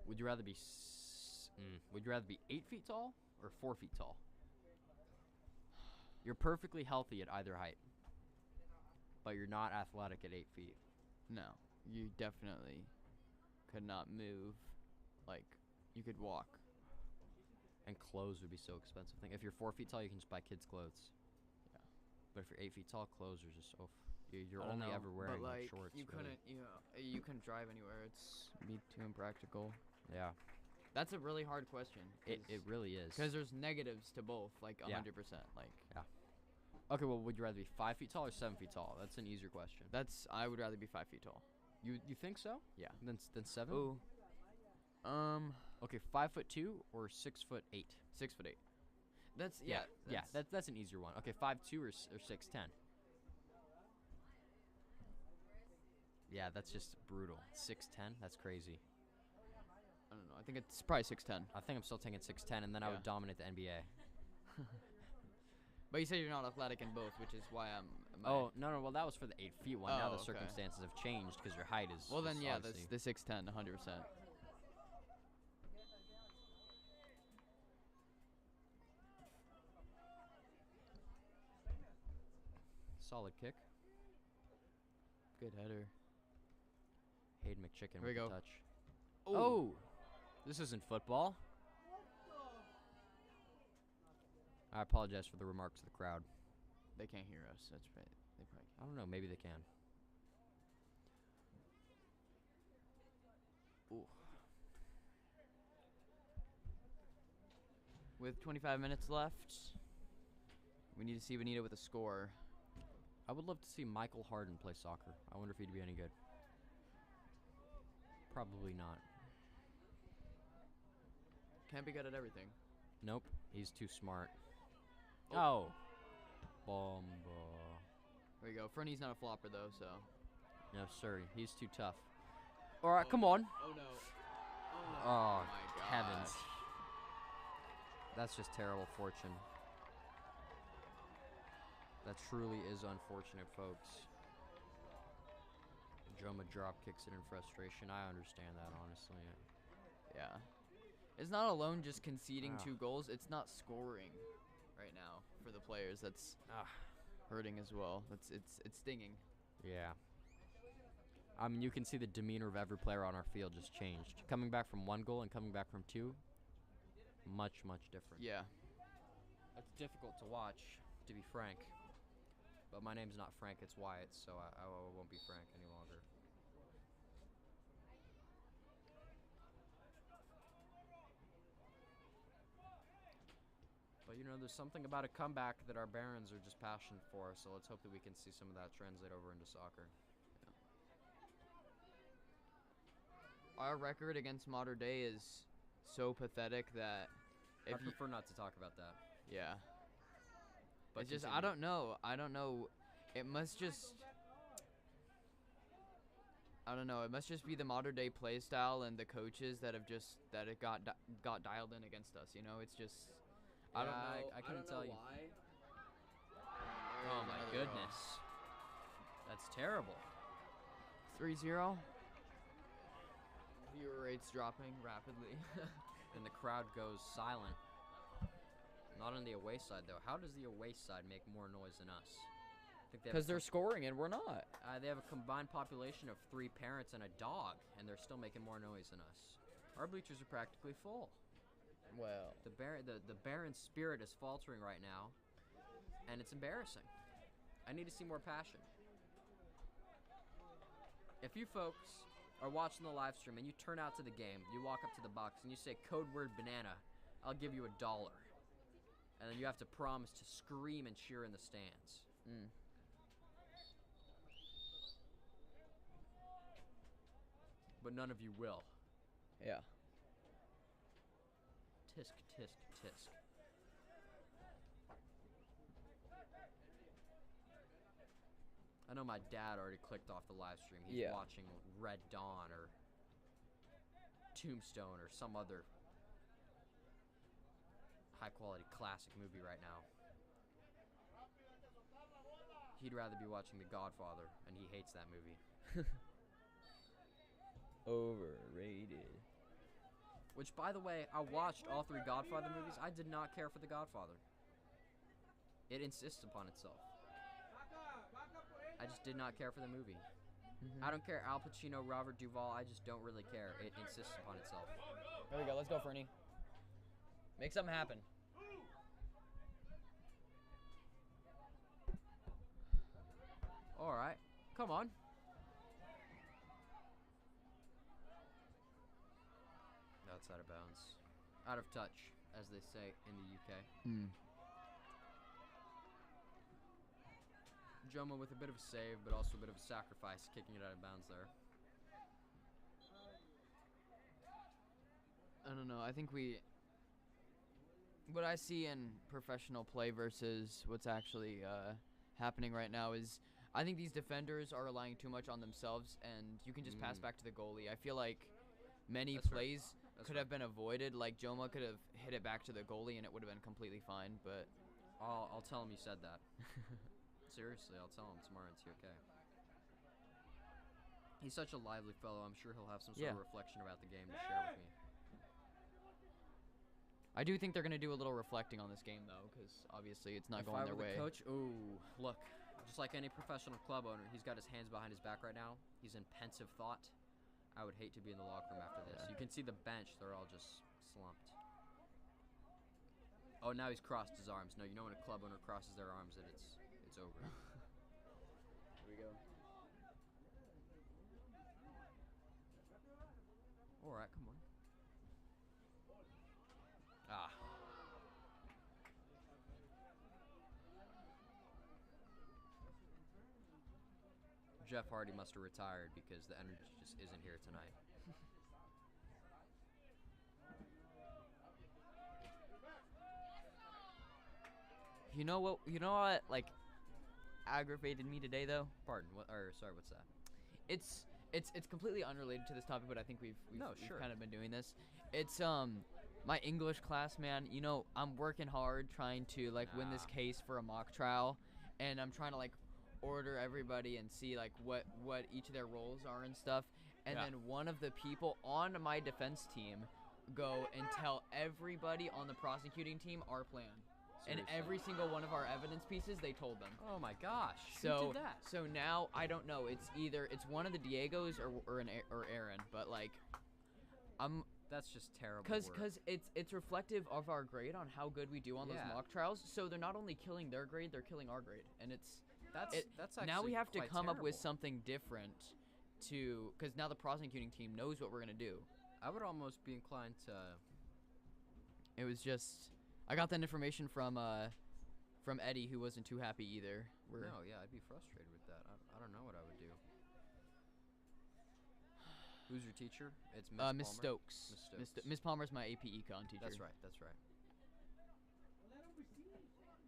A: Would you rather be would you rather be 8 feet tall or 4 feet tall? You're perfectly healthy at either height, but you're not athletic at 8 feet.
B: No, you definitely could not move. Like, you could walk.
A: And clothes would be so expensive. If you're 4 feet tall, you can just buy kids' clothes.
B: Yeah.
A: But if you're 8 feet tall, clothes are just so. You're
B: I don't
A: only
B: know,
A: ever wearing
B: but like
A: shorts.
B: you
A: really.
B: couldn't, you couldn't drive anywhere. It's be too impractical.
A: Yeah.
B: That's a really hard question.
A: It really is.
B: Because there's negatives to both, like 100%.
A: Yeah.
B: Like
A: Okay, well, would you rather be 5 feet tall or 7 feet tall? That's an easier question.
B: I would rather be 5 feet tall.
A: You think so?
B: Yeah.
A: Then 7?
B: Ooh.
A: Okay, 5'2" or 6'8".
B: 6'8". That's
A: That's an easier one. Okay, 5'2" or 6'10". Yeah, that's just brutal. 6'10", that's crazy.
B: I don't know. I think it's probably 6'10".
A: I think I'm still taking 6'10", and then I would
B: Yeah.
A: dominate the NBA.
B: But you said you're not athletic in both, which is why I'm.
A: Oh, no, well, that was for the 8 feet one. Now
B: Oh,
A: the
B: okay.
A: circumstances have changed because your height is.
B: Well then,
A: is
B: yeah, that's
A: obviously-
B: the 6'10", 100%.
A: Solid kick.
B: Good header.
A: Hayden McChicken
B: Here we
A: with the
B: go.
A: touch.
B: Oh.
A: Oh! This isn't football. I apologize for the remarks of the crowd.
B: They can't hear us. That's right. They probably
A: I don't know, maybe they can. Ooh.
B: With 25 minutes left, we need to see Benito with a score.
A: I would love to see Michael Harden play soccer. I wonder if he'd be any good. Probably not.
B: Can't be good at everything.
A: Nope, he's too smart. Oh. Bomba.
B: There you go. Fernie's not a flopper though, so.
A: No, sir, he's too tough. Alright, come on.
B: Oh no.
A: Oh,
B: my
A: heavens.
B: gosh.
A: That's just terrible fortune. That truly is unfortunate, folks. Joma drop kicks it in frustration. I understand that, honestly.
B: Yeah. It's not alone just conceding
A: Ah.
B: 2 goals. It's not scoring right now for the players. That's hurting as well. It's stinging.
A: Yeah. I mean, you can see the demeanor of every player on our field just changed. Coming back from 1 goal and coming back from 2, much, much different.
B: Yeah.
A: It's difficult to watch, to be frank. But my name's not Frank, it's Wyatt, so I won't be Frank any longer. But, you know, there's something about a comeback that our Barons are just passionate for, so let's hope that we can see some of that translate over into soccer.
B: Our record against Mater Dei is so pathetic that
A: I prefer not to talk about that.
B: Yeah.
A: But
B: it's just,
A: continue.
B: I don't know. It must just, I don't know. It must just be the Mater Dei play style and the coaches that have just, that it got dialed in against us, you know? It's just, I don't know.
A: I couldn't tell you.
B: Why.
A: Oh my goodness. That's terrible.
B: 3-0. Viewer rates dropping rapidly.
A: And the crowd goes silent. Not on the away side, though. How does the away side make more noise than us?
B: Because they're scoring and we're not.
A: They have a combined population of 3 parents and a dog, and they're still making more noise than us. Our bleachers are practically full.
B: Well,
A: The Baron spirit is faltering right now, and it's embarrassing. I need to see more passion. If you folks are watching the live stream and you turn out to the game, you walk up to the box and you say code word banana, I'll give you $1. And then you have to promise to scream and cheer in the stands. But none of you will.
B: yeah.
A: Tisk, tisk, tisk. I know my dad already clicked off the live stream. He's watching Red Dawn or Tombstone or some other high-quality classic movie right now. He'd rather be watching The Godfather, and he hates that movie.
B: Overrated.
A: Which, by the way, I watched all 3 Godfather movies. I did not care for The Godfather. It insists upon itself. I just did not care for the movie. I don't care Al Pacino, Robert Duvall, I just don't really care. It insists upon itself.
B: There we go. Let's go, Fernie. Make something happen.
A: Alright, come on. Outside of bounds. Out of touch, as they say in the UK. Joma with a bit of a save, but also a bit of a sacrifice, kicking it out of bounds there.
B: I don't know. I think what I see in professional play versus what's actually happening right now is I think these defenders are relying too much on themselves, and you can just pass back to the goalie. I feel like many plays could have been avoided. Like Joma could have hit it back to the goalie, and it would have been completely fine. But
A: I'll tell him you said that. Seriously, I'll tell him tomorrow in TOK. He's such a lively fellow. I'm sure he'll have some sort of reflection about the game to share with me.
B: I do think they're going to do a little reflecting on this game, though, because obviously it's not going their way.
A: If I were the coach, ooh, look. Just like any professional club owner, he's got his hands behind his back right now. He's in pensive thought. I would hate to be in the locker room after this. You can see the bench. They're all just slumped. Oh, now he's crossed his arms. No, you know when a club owner crosses their arms that it's over.
B: Here we go.
A: Alright, come on. Ah. Jeff Hardy must have retired because the energy just isn't here tonight.
B: You know what, like, aggravated me today, though?
A: Pardon, sorry, what's that?
B: It's completely unrelated to this topic, but I think we've kind of been doing this. It's my English class, man. You know, I'm working hard trying to win this case for a mock trial, and I'm trying to like order everybody and see like what each of their roles are and stuff. And
A: Yeah.
B: then one of the people on my defense team go and tell everybody on the prosecuting team our plan. And
A: Seriously.
B: every single one of our evidence pieces, they told them.
A: Oh my gosh. Who
B: So
A: did that?
B: so now I don't know. It's either one of the Diegos or Aaron. But like,
A: That's just terrible.
B: cause
A: work.
B: cause it's reflective of our grade on how good we do on those
A: Yeah.
B: mock trials. So they're not only killing their grade, they're killing our grade. And
A: that's actually
B: now we have to
A: quite
B: come up with
A: terrible.
B: something different because now the prosecuting team knows what we're gonna do.
A: I would almost be inclined to.
B: It was just I got that information from Eddie, who wasn't too happy either.
A: No, yeah, I'd be frustrated with that. I don't know what I would do. Who's your teacher? It's Miss
B: Miss
A: Palmer?
B: Stokes.
A: Miss Stokes.
B: Miss Palmer's my AP Econ teacher.
A: That's right. That's right.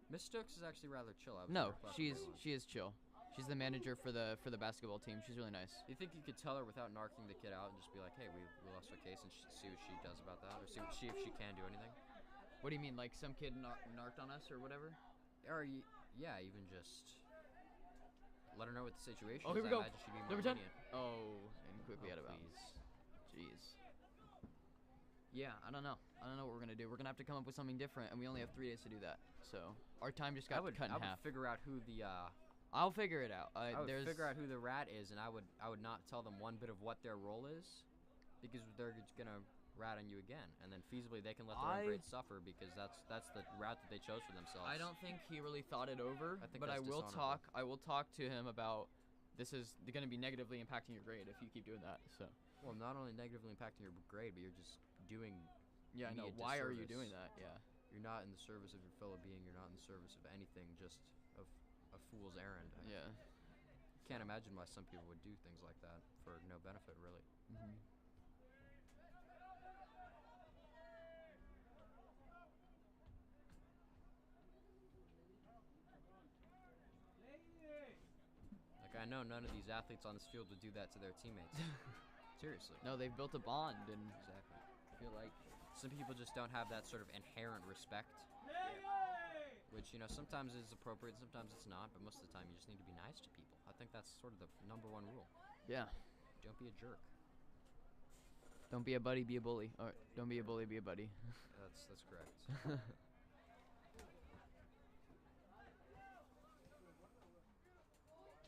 A: Miss Stokes is actually rather chill. I was
B: No,
A: in her class
B: she
A: today once.
B: is chill. She's the manager for the basketball team. She's really nice.
A: Do you think you could tell her without narking the kid out and just be like, "Hey, we lost our case," and see what she does about that, or see if she can do anything?
B: What do you mean, like some kid narked on us or whatever?
A: Or yeah, even just let her know what the situation
B: Oh,
A: is.
B: here we
A: I
B: go.
A: imagine she'd be more
B: Number 10.
A: lenient.
B: Oh, and quickly
A: Oh,
B: out of bounds.
A: please.
B: Jeez. Yeah, I don't know. I don't know what we're gonna do. We're gonna have to come up with something different, and we only have 3 days to do that. So our time just got cut in
A: I would
B: half.
A: figure out who the
B: I'll figure it out.
A: I would
B: there's
A: figure out who the rat is, and I would not tell them one bit of what their role is, because they're just gonna rat on you again, and then feasibly they can let their own grade suffer because that's the route that they chose for themselves.
B: I don't think he really thought it over,
A: I think
B: but I
A: that's
B: will
A: dishonorable.
B: talk. I will talk to him about this is going to be negatively impacting your grade if you keep doing that. So
A: Well, not only negatively impacting your grade, but you're just doing.
B: yeah, I
A: me
B: know.
A: a
B: Why are you
A: disservice.
B: doing that? Yeah.
A: You're not in the service of your fellow being. You're not in the service of anything. Just of a fool's errand. I
B: Yeah.
A: can't imagine why some people would do things like that for no benefit, really.
B: Mm-hmm.
A: Like, I know none of these athletes on this field would do that to their teammates. Seriously.
B: No, they've built a bond, and
A: Exactly.
B: I feel like
A: Some people just don't have that sort of inherent respect, which, you know, sometimes is appropriate, sometimes it's not, but most of the time you just need to be nice to people. I think that's sort of the number one rule.
B: yeah.
A: Don't be a jerk.
B: Don't be a buddy, be a bully. Or don't be a bully, be a buddy.
A: That's correct.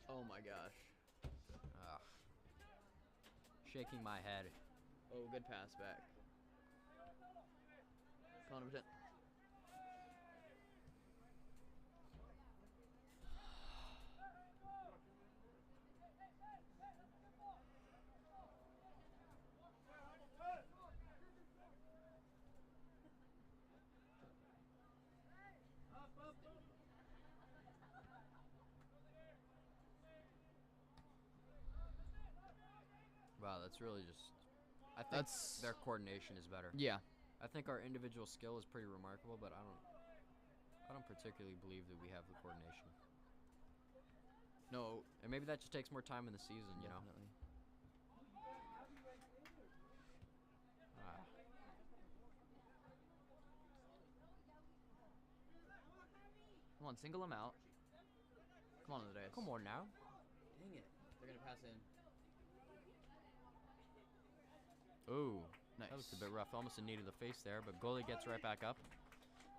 B: Oh my gosh.
A: Ugh. Shaking my head.
B: Oh, good pass back. Come on, number 10.
A: Wow, that's really just. I think
B: That's-
A: their coordination is better.
B: Yeah.
A: I think our individual skill is pretty remarkable, but I don't particularly believe that we have the coordination.
B: No.
A: And maybe that just takes more time in the season, you know.
B: Definitely.
A: Ah.
B: Come on, single him out. Come on, Andreas.
A: Come on now.
B: Dang it. They're gonna pass in.
A: Ooh,
B: Nice.
A: that looks a bit rough. Almost a knee to the face there, but goalie gets right back up.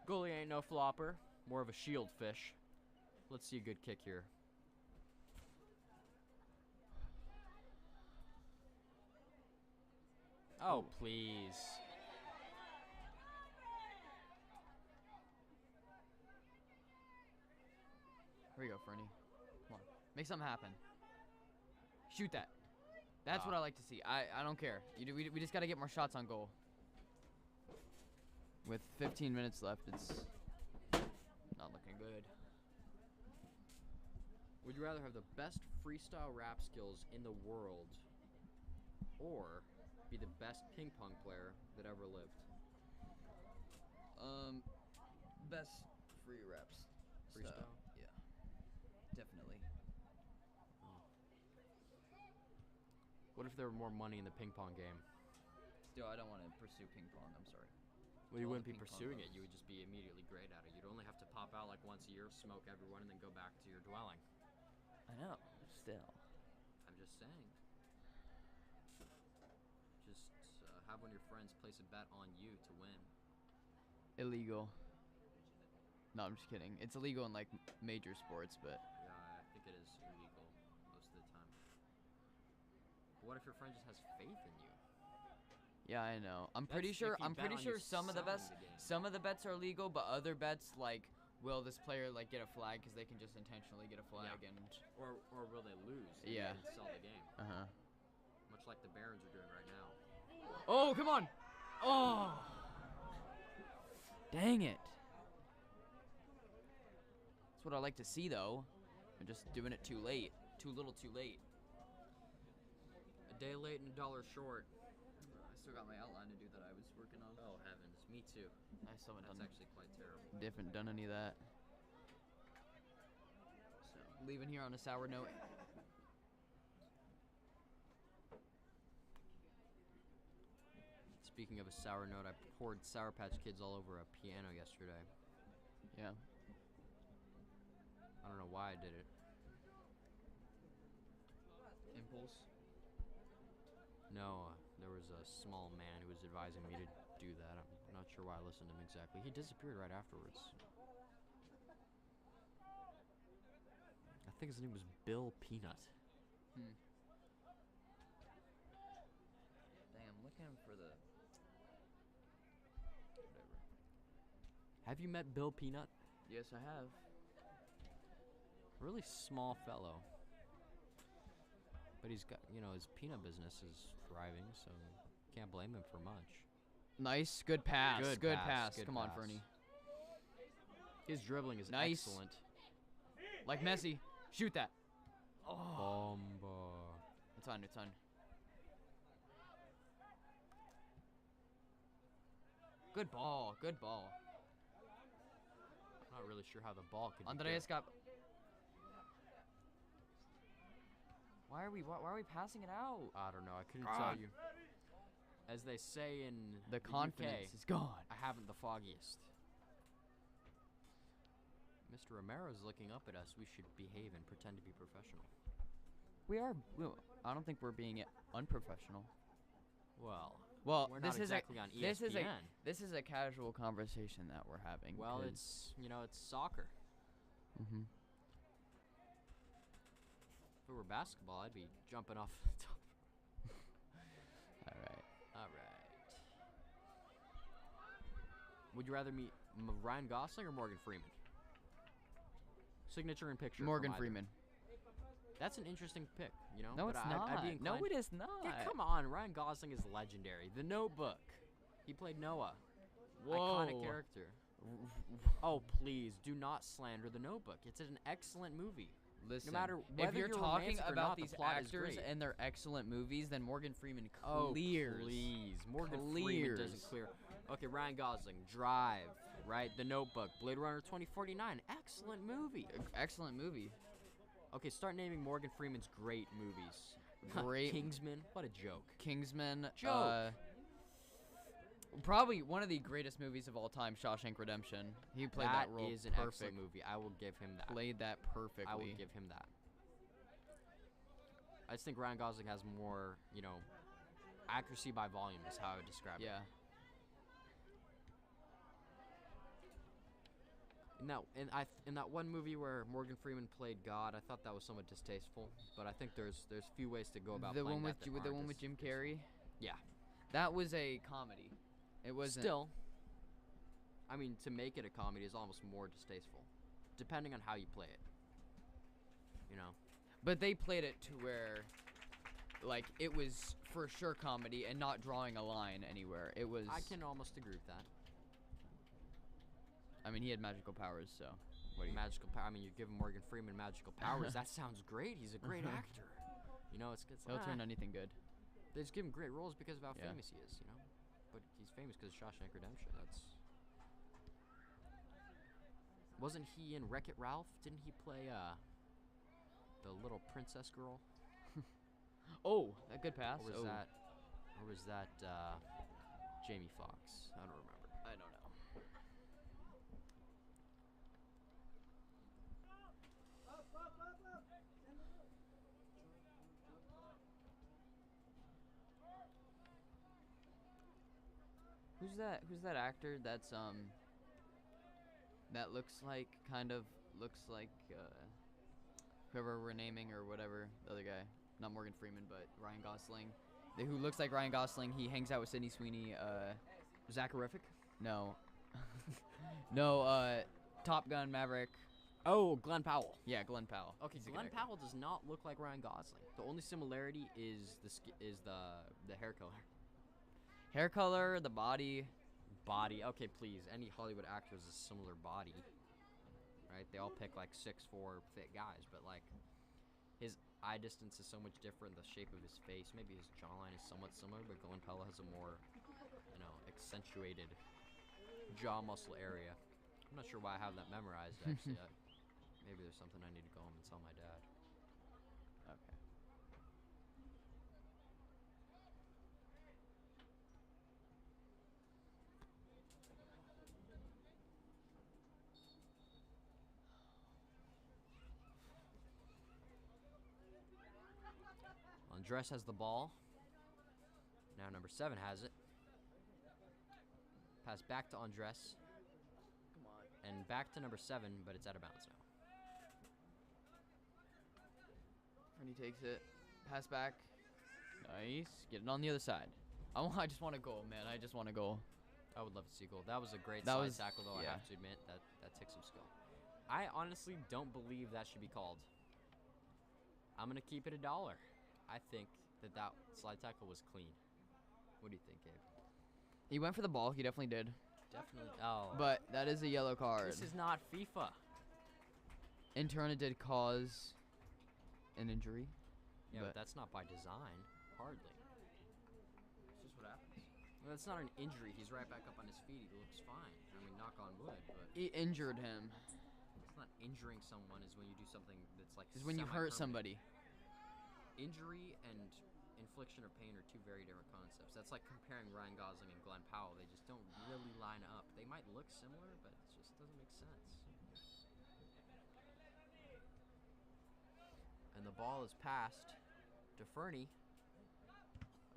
A: Goalie ain't no flopper, more of a shield fish. Let's see a good kick here. Oh, please.
B: Here we go, Fernie. Come on. Make something happen. Shoot that. That's what I like to see. I don't care. We just got to get more shots on goal. With 15 minutes left, it's not looking good.
A: Would you rather have the best freestyle rap skills in the world or be the best ping pong player that ever lived?
B: Best free reps.
A: Freestyle?
B: Yeah. Definitely.
A: What if there were more money in the ping pong game?
B: Still, I don't want to pursue ping pong. I'm sorry.
A: Well, you
B: All
A: wouldn't
B: the
A: be
B: ping pong
A: pursuing it.
B: moves.
A: You would just be immediately great at it. You'd only have to pop out like once once a year, smoke everyone, and then go back to your dwelling.
B: I know. Still.
A: I'm just saying. Just have one of your friends place a bet on you to win.
B: Illegal. No, I'm just kidding. It's illegal in like major sports, but
A: Yeah, I think it is illegal most of the time. But what if your friend just has faith in you?
B: yeah, I know. I'm
A: That's
B: pretty sure.
A: if you
B: I'm
A: bet
B: pretty
A: on you
B: sure some of the
A: selling
B: bets,
A: the game.
B: some of the bets are legal, but other bets like, will this player like get a flag because they can just intentionally get a flag
A: Yeah.
B: and.
A: Or will they lose? And
B: Yeah.
A: then sell the game. Much like the Barons are doing right now.
B: Oh, come on! Oh! Dang it! That's what I like to see, though. I'm just doing it too late. Too little, too late.
A: A day late and a dollar short.
B: I still got my outline to do that I was working on.
A: Oh heavens, me too.
B: I still haven't
A: That's
B: done
A: actually quite terrible.
B: done any of that. So leaving here on a sour note.
A: Speaking of a sour note, I poured Sour Patch Kids all over a piano yesterday.
B: Yeah.
A: I don't know why I did it.
B: Impulse.
A: No, there was a small man who was advising me to do that. I'm not sure why I listened to him exactly. He disappeared right afterwards. I think his name was Bill Peanut.
B: Dang, I'm looking for the. Whatever.
A: Have you met Bill Peanut?
B: Yes, I have.
A: Really small fellow. But he's got, his peanut business is thriving, so can't blame him for much.
B: Nice, good pass. Good pass.
A: good
B: Come on,
A: pass.
B: Fernie.
A: His dribbling is
B: Nice.
A: excellent.
B: Like Messi. Shoot that. Oh.
A: Bomba.
B: It's on. It's on. Good ball. Good ball.
A: I'm not really sure how the ball could
B: Andreas
A: be good.
B: got. Why are we passing it out?
A: I don't know. I couldn't
B: God.
A: tell you. As they say in
B: The confidence
A: UK,
B: is gone.
A: I haven't the foggiest. Mr. Romero's looking up at us. We should behave and pretend to be professional.
B: We are. I don't think we're being unprofessional.
A: Well,
B: Oh,
A: we're
B: this
A: not
B: is
A: exactly on ESPN.
B: this is a casual conversation that we're having.
A: Well,
B: 'cause-
A: it's it's soccer.
B: Mhm.
A: If it were basketball, I'd be jumping off the top.
B: All right.
A: All right. Would you rather meet Ryan Gosling or Morgan Freeman? Signature and picture.
B: Morgan
A: from either.
B: Freeman.
A: That's an interesting pick,
B: No,
A: but
B: it's
A: I'd
B: not.
A: be
B: No,
A: inclined-
B: it is not.
A: Yeah, come on. Ryan Gosling is legendary. The Notebook. He played Noah. Iconic
B: Whoa.
A: character. Oh, please do not slander The Notebook. It's an excellent movie.
B: Listen,
A: No matter
B: if
A: whether
B: you're
A: you're
B: talking
A: romantic or
B: about
A: not, the
B: these
A: plot is
B: actors
A: great.
B: and their excellent movies, then Morgan Freeman
A: Oh,
B: clears.
A: please. Morgan Freeman
B: Clears.
A: doesn't clear. Okay, Ryan Gosling, Drive, right? The Notebook, Blade Runner 2049. Excellent movie.
B: Excellent movie.
A: Okay, start naming Morgan Freeman's great movies.
B: Great.
A: Kingsman, what a joke.
B: Kingsman.
A: Joke.
B: Probably one of the greatest movies of all time, Shawshank Redemption. He played that role
A: That is an
B: perfect.
A: excellent movie. I will give him that.
B: Played that perfectly.
A: I will give him that. I just think Ryan Gosling has more, accuracy by volume is how I would describe it.
B: Yeah.
A: In that one movie where Morgan Freeman played God, I thought that was somewhat distasteful. But I think there's few ways to go about
B: The
A: playing
B: one with
A: that that
B: the
A: aren't
B: one
A: as
B: with Jim
A: distasteful.
B: Carrey.
A: Yeah.
B: That was a comedy. It wasn't.
A: Still, I mean, to make it a comedy is almost more distasteful, depending on how you play it.
B: But they played it to where, like, it was for sure comedy and not drawing a line anywhere. It was.
A: I can almost agree with that.
B: I mean, he had magical powers, so. What do you?
A: Magical power. I mean, you give Morgan Freeman magical powers. That sounds great. He's a great actor. It's
B: He'll turn anything good.
A: They just give him great roles because of how
B: Yeah.
A: famous he is. But he's famous because of Shawshank Redemption. Wasn't he in Wreck-It Ralph? Didn't he play the little princess girl?
B: Oh, a good pass.
A: Or was that Jamie Foxx? I don't remember.
B: I don't know. Who's that actor that's that looks like whoever we're naming or whatever, the other guy, not Morgan Freeman, but Ryan Gosling, who looks like Ryan Gosling. He hangs out with Sydney Sweeney.
A: Zacharific?
B: No, no. Top Gun Maverick.
A: Oh, Glenn Powell.
B: Yeah, Glenn Powell.
A: Okay,
B: He's a good
A: Glenn
B: actor.
A: Powell does not look like Ryan Gosling. The only similarity is the hair color.
B: Hair color, the body.
A: Body. Okay, please. Any Hollywood actor has a similar body, right? They all pick like 6'4" fit guys, but like his eye distance is so much different. The shape of his face, maybe his jawline is somewhat similar, but Glenn Powell has a more, accentuated jaw muscle area. I'm not sure why I have that memorized. Actually, maybe there's something I need to go home and tell my dad.
B: Okay.
A: Andres has the ball. Now number 7 has it. Pass back to Andres.
B: Come on.
A: And back to number 7, but it's out of bounds now.
B: And he takes it. Pass back. Nice. Get it on the other side. I just want a goal, man. I just want a goal.
A: I would love to see a goal. That was a great
B: That
A: slide
B: was-
A: tackle, though.
B: yeah.
A: I have to admit that takes some skill. I honestly don't believe that should be called. I'm gonna keep it $1. I think that slide tackle was clean. What do you think, Gabe?
B: He went for the ball. He definitely did.
A: Definitely. Oh,
B: But that is a yellow card.
A: this is not FIFA.
B: In turn, it did cause an injury.
A: Yeah, but
B: But-
A: that's not by design. Hardly. It's just what happens. Well, that's not an injury. He's right back up on his feet. He looks fine. I mean, knock on wood, but
B: He injured him.
A: it's not injuring someone. Is when you do something that's like.
B: Is when you hurt
A: semi-permanent.
B: somebody.
A: Injury and infliction of pain are two very different concepts. That's like comparing Ryan Gosling and Glenn Powell. They just don't really line up. They might look similar, but it just doesn't make sense. And the ball is passed to Fernie.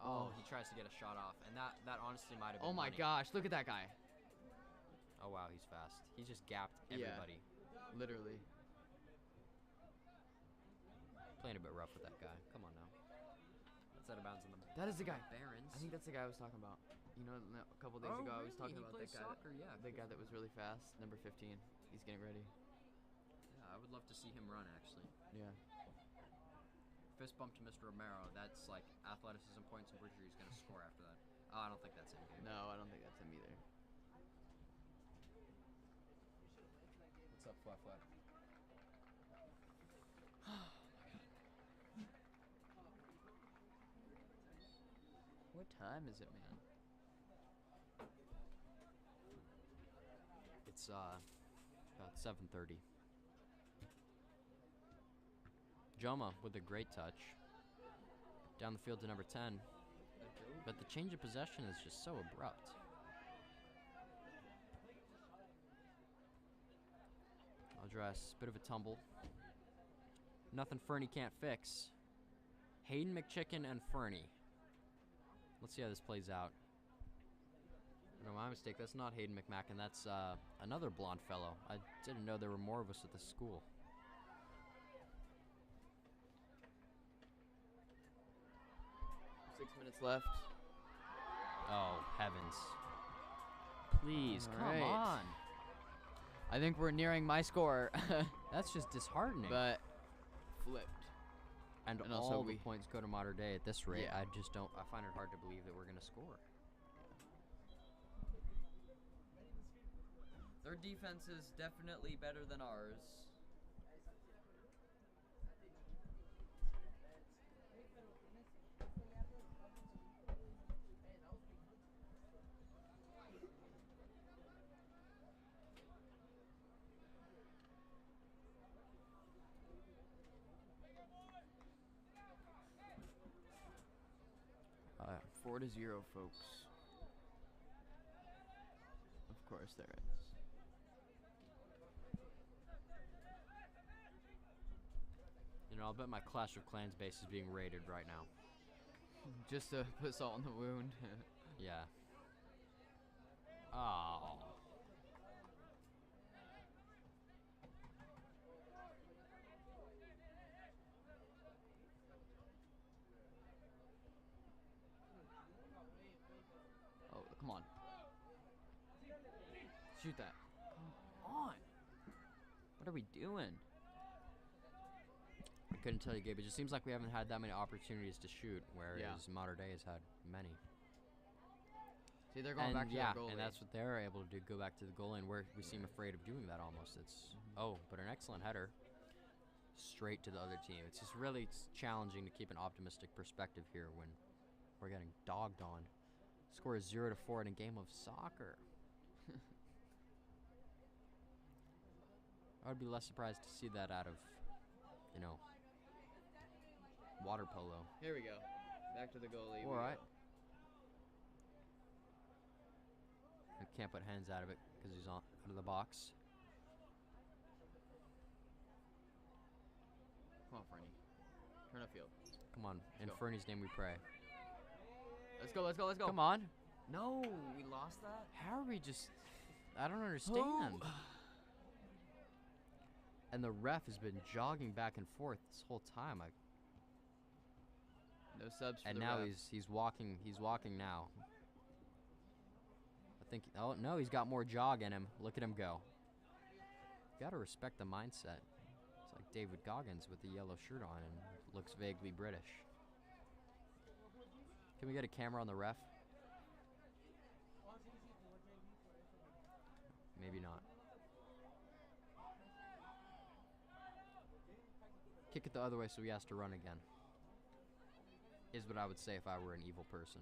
A: Oh, he tries to get a shot off, and that honestly might have been
B: Oh my
A: money.
B: gosh, look at that guy.
A: Oh wow, he's fast. He just gapped
B: Yeah.
A: everybody.
B: Literally.
A: Playing a bit rough with that guy. Come on now. That's out of bounds in the
B: That is the guy.
A: Barons.
B: I think that's the guy I was talking about. You know, a couple days ago I was talking about
A: plays
B: that guy.
A: soccer, yeah.
B: The guy that was really fast, number 15. He's getting ready.
A: Yeah, I would love to see him run actually.
B: Yeah.
A: Fist bump to Mr. Romero. That's like athleticism points, and pretty sure he's gonna score after that. Oh, I don't think that's him, Gabe.
B: No, I don't think that's him either.
A: What's up, Flat Flat?
B: What time is it, man?
A: It's about 7:30. Joma with a great touch. Down the field to number 10. But the change of possession is just so abrupt. Address, bit of a tumble. Nothing Fernie can't fix. Hayden McChicken and Fernie. Let's see how this plays out. No, my mistake. That's not Hayden McMacken. That's another blonde fellow. I didn't know there were more of us at this school.
B: Six minutes left.
A: Oh, heavens. Please,
B: All
A: come
B: right.
A: on.
B: I think we're nearing my score,
A: That's just disheartening.
B: but flipped.
A: and
B: and also
A: all the
B: we-
A: points go to Mater Dei at this rate.
B: Yeah.
A: I just don't. I find it hard to believe that we're going to score.
B: Their defense is definitely better than ours.
A: Uh,
B: 4-0, folks. Of course there is.
A: I'll bet my Clash of Clans base is being raided right now.
B: Just to put salt in the wound.
A: Yeah. Oh.
B: Oh, come on. Shoot that. Come on. What are we doing?
A: I couldn't tell you, Gabe. It just seems like we haven't had that many opportunities to shoot, whereas Mater Dei has had many.
B: See, they're going back to their goalie.
A: And that's what they're able to do, go back to the goalie, and we seem afraid of doing that almost. It's but an excellent header straight to the other team. It's just really challenging to keep an optimistic perspective here when we're getting dogged on. Score is 0-4 in a game of soccer. I would be less surprised to see that out of, you know, water polo.
B: Here we go. Back to the goalie.
A: All right. I can't put hands out of it because he's out of the box.
B: Come on, Fernie. Turn upfield.
A: Come on. In Fernie's name we pray.
B: Let's go, let's go, let's go.
A: Come on.
B: No, we lost that?
A: How are we just... I don't understand. And the ref has been jogging back and forth this whole time.
B: No subs for
A: and
B: the
A: now
B: ref.
A: he's walking. He's walking now. I think. Oh no, he's got more jog in him. Look at him go. You gotta respect the mindset. It's like David Goggins with the yellow shirt on and looks vaguely British. Can we get a camera on the ref? Maybe not. Kick it the other way so he has to run again. Is what I would say if I were an evil person.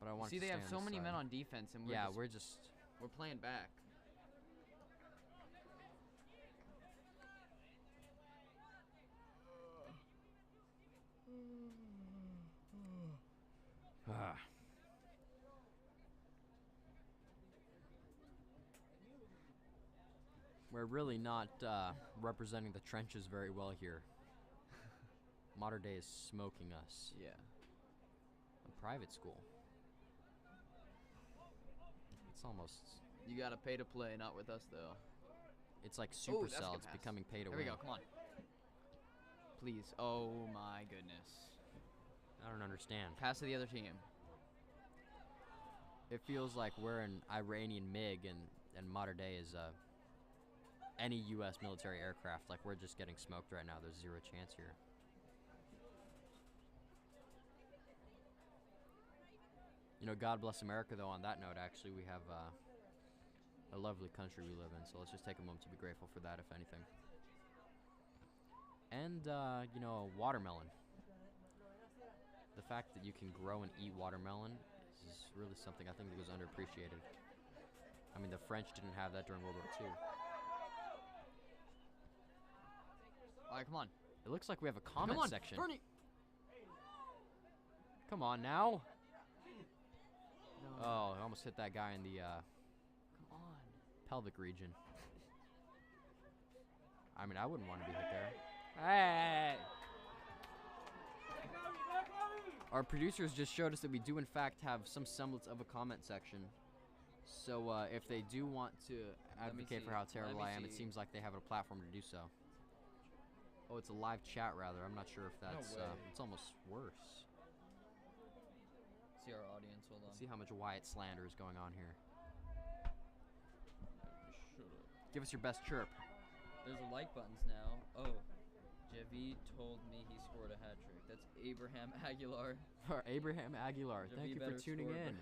A: But I want to
B: see, they have so many men on defense, and we're playing back.
A: We're really not representing the trenches very well here. Mater Dei is smoking us.
B: Yeah.
A: A private school. It's almost...
B: You gotta pay to play, not with us, though.
A: It's like Supercell. It's becoming pay to win.
B: Here we go, come on. Please. Oh, my goodness.
A: I don't understand.
B: Pass to the other team.
A: It feels like we're an Iranian MiG and Mater Dei is any U.S. military aircraft. Like, we're just getting smoked right now. There's zero chance here. You know, God bless America, though, on that note, actually, we have a lovely country we live in, so let's just take a moment to be grateful for that, if anything. And, you know, watermelon. The fact that you can grow and eat watermelon is really something I think that was underappreciated. I mean, the French didn't have that during World War II.
B: All right, come on.
A: It looks like we have a comment section.
B: Bernie.
A: Come on now.
B: No.
A: Oh, I almost hit that guy in the
B: come on.
A: pelvic region. I mean, I wouldn't want to be hit there. Hey! Our producers just showed us that we do, in fact, have some semblance of a comment section. So if they do want to advocate for how terrible I am, it seems like they have a platform to do so. Oh, it's a live chat, rather. I'm not sure if that's... it's almost worse.
B: See our audience, hold on.
A: Let's see how much Wyatt slander is going on here.
B: Shut up.
A: Give us your best chirp.
B: There's a like buttons now. Oh, Javi told me he scored a hat trick. That's Abraham Aguilar.
A: Abraham Aguilar. Thank you for tuning in.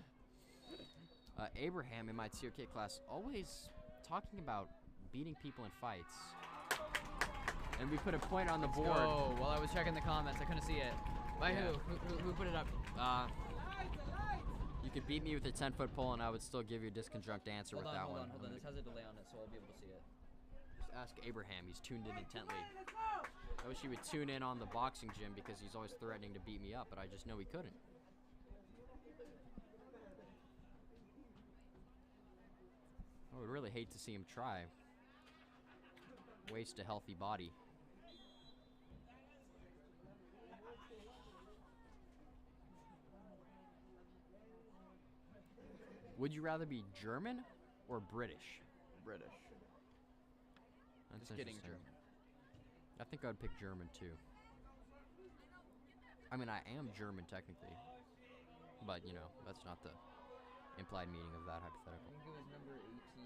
A: Abraham in my TOK class always talking about beating people in fights. And we put a point on the board.
B: Oh, while I was checking the comments, I couldn't see it. By who? Who put it up?
A: You could beat me with a 10-foot pole and I would still give you a disconjunct answer with that one.
B: Hold on. This has a delay on it, so I'll be able to see it.
A: Just ask Abraham. He's tuned in intently. I wish he would tune in on the boxing gym because he's always threatening to beat me up, but I just know he couldn't. I would really hate to see him try. Waste a healthy body. Would you rather be German or British?
B: British.
A: That's
B: Just kidding,
A: interesting.
B: German.
A: I think I'd pick German too. I mean, I am German technically, but you know, that's not the implied meaning of that hypothetical.
B: it was number 18.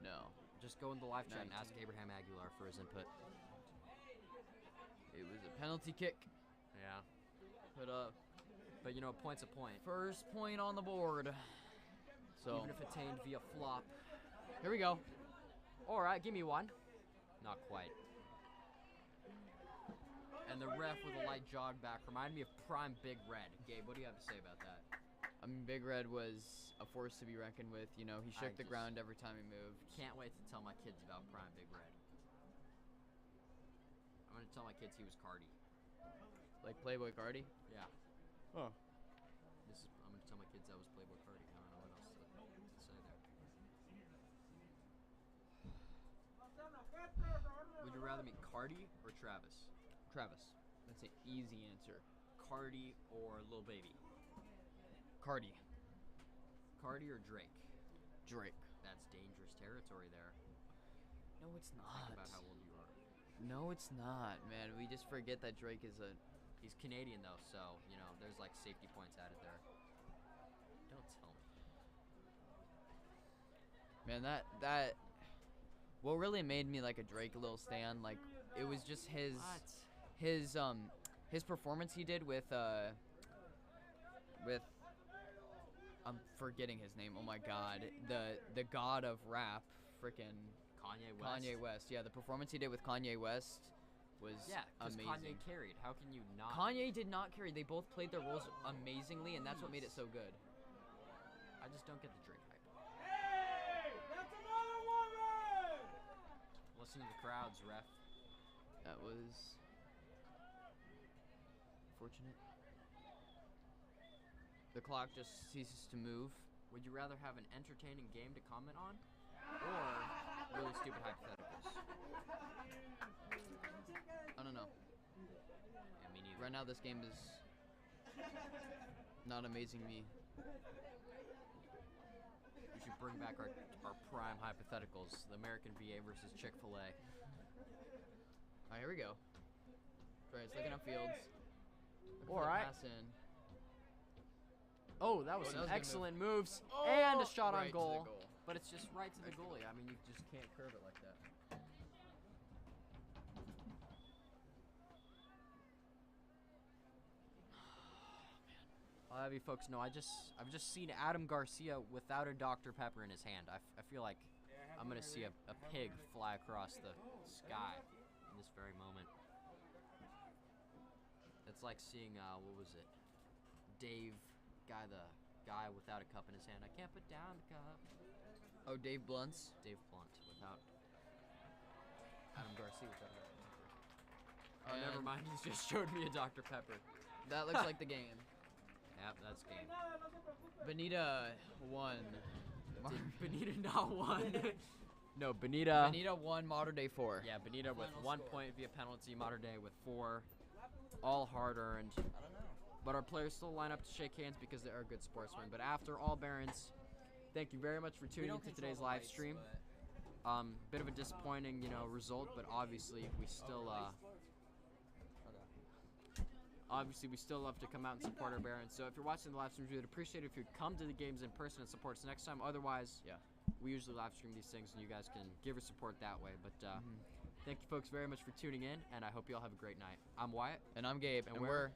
B: No.
A: Just go in the live chat and
B: 19.
A: ask Abraham Aguilar for his input.
B: It was a penalty kick.
A: Yeah.
B: Put up.
A: But you know, point's a point.
B: First point on the board. So
A: Even if attained via flop.
B: here we go.
A: Alright, give me one. Not quite. And the ref with a light jog back reminded me of prime Big Red. Gabe, what do you have to say about that?
B: I mean, Big Red was a force to be reckoned with. You know, he shook the
A: just
B: ground every time he moved.
A: Can't wait to tell my kids about prime Big Red. I'm gonna tell my kids he was Cardi.
B: Like Playboy Cardi.
A: Yeah.
B: Oh.
A: I'm gonna tell my kids that was Playboy Cardi. I don't know what else to say there. Would you rather meet Cardi or Travis?
B: Travis. That's an easy answer.
A: Cardi or Lil Baby?
B: Cardi.
A: Cardi or Drake?
B: Drake.
A: That's dangerous territory there.
B: No, it's not.
A: Think about how old you are.
B: No, it's not, man. We just forget that Drake is a...
A: He's Canadian though, so you know there's like safety points added there. Don't tell me.
B: Man, that... What really made me like a Drake little stan, like, it was just his performance he did with I'm forgetting his name. Oh my god. The god of rap, frickin'
A: Kanye West.
B: Kanye West. Yeah, the performance he did with Kanye West was
A: because
B: amazing.
A: Kanye carried. How can you not?
B: Kanye did not carry. They both played their roles amazingly, and that's what made it so good.
A: I just don't get the Drake hype.
C: Hey, that's another woman!
A: Listen to the crowds, ref.
B: That was fortunate. The clock just ceases to move.
A: Would you rather have an entertaining game to comment on, or really stupid hypotheticals?
B: I don't know.
A: Yeah, me neither.
B: Right now, this game is not amazing me.
A: We should bring back our prime hypotheticals: the American VA versus Chick-fil-A.
B: Alright, here we go. Right, it's looking up fields.
A: All right.
B: Pass in.
A: Oh, that was
B: Oh,
A: some
B: that was a good
A: excellent moves and a shot
B: Right
A: on
B: to the
A: goal.
B: goal.
A: But it's just right to the goalie. I mean, you just can't curve it like that. I'll have you folks know I've just seen Adam Garcia without a Dr. Pepper in his hand. I feel like I'm gonna see a pig fly across the sky in this very moment. It's like seeing what was it? Dave, the guy without a cup in his hand. I can't put down the cup.
B: Oh, Dave Blunt's.
A: Dave Blunt without Adam Garcia without a Dr. Pepper. Oh,
B: And
A: never mind. He's just showed me a Dr. Pepper.
B: That looks like the game.
A: Yep, that's game.
B: Benita won.
A: Did Benita not won? No, Benita.
B: Benita won Mater Dei 4.
A: Yeah, Benita with
B: Final
A: 1
B: score.
A: point via penalty. Mater Dei with 4. All hard earned.
B: I don't know.
A: But our players still line up to shake hands because they are good sportsmen. But after all, Barons, thank you very much for tuning into today's live stream. Bit of a disappointing, result, but obviously we still, we still love to come out and support our Barons. So if you're watching the live streams, we would appreciate it if you'd come to the games in person and support us next time. Otherwise,
B: Yeah.
A: we usually live stream these things, and you guys can give your support that way. But thank you folks very much for tuning in, and I hope you all have a great night. I'm Wyatt.
B: And I'm Gabe, and
A: we're-
B: we're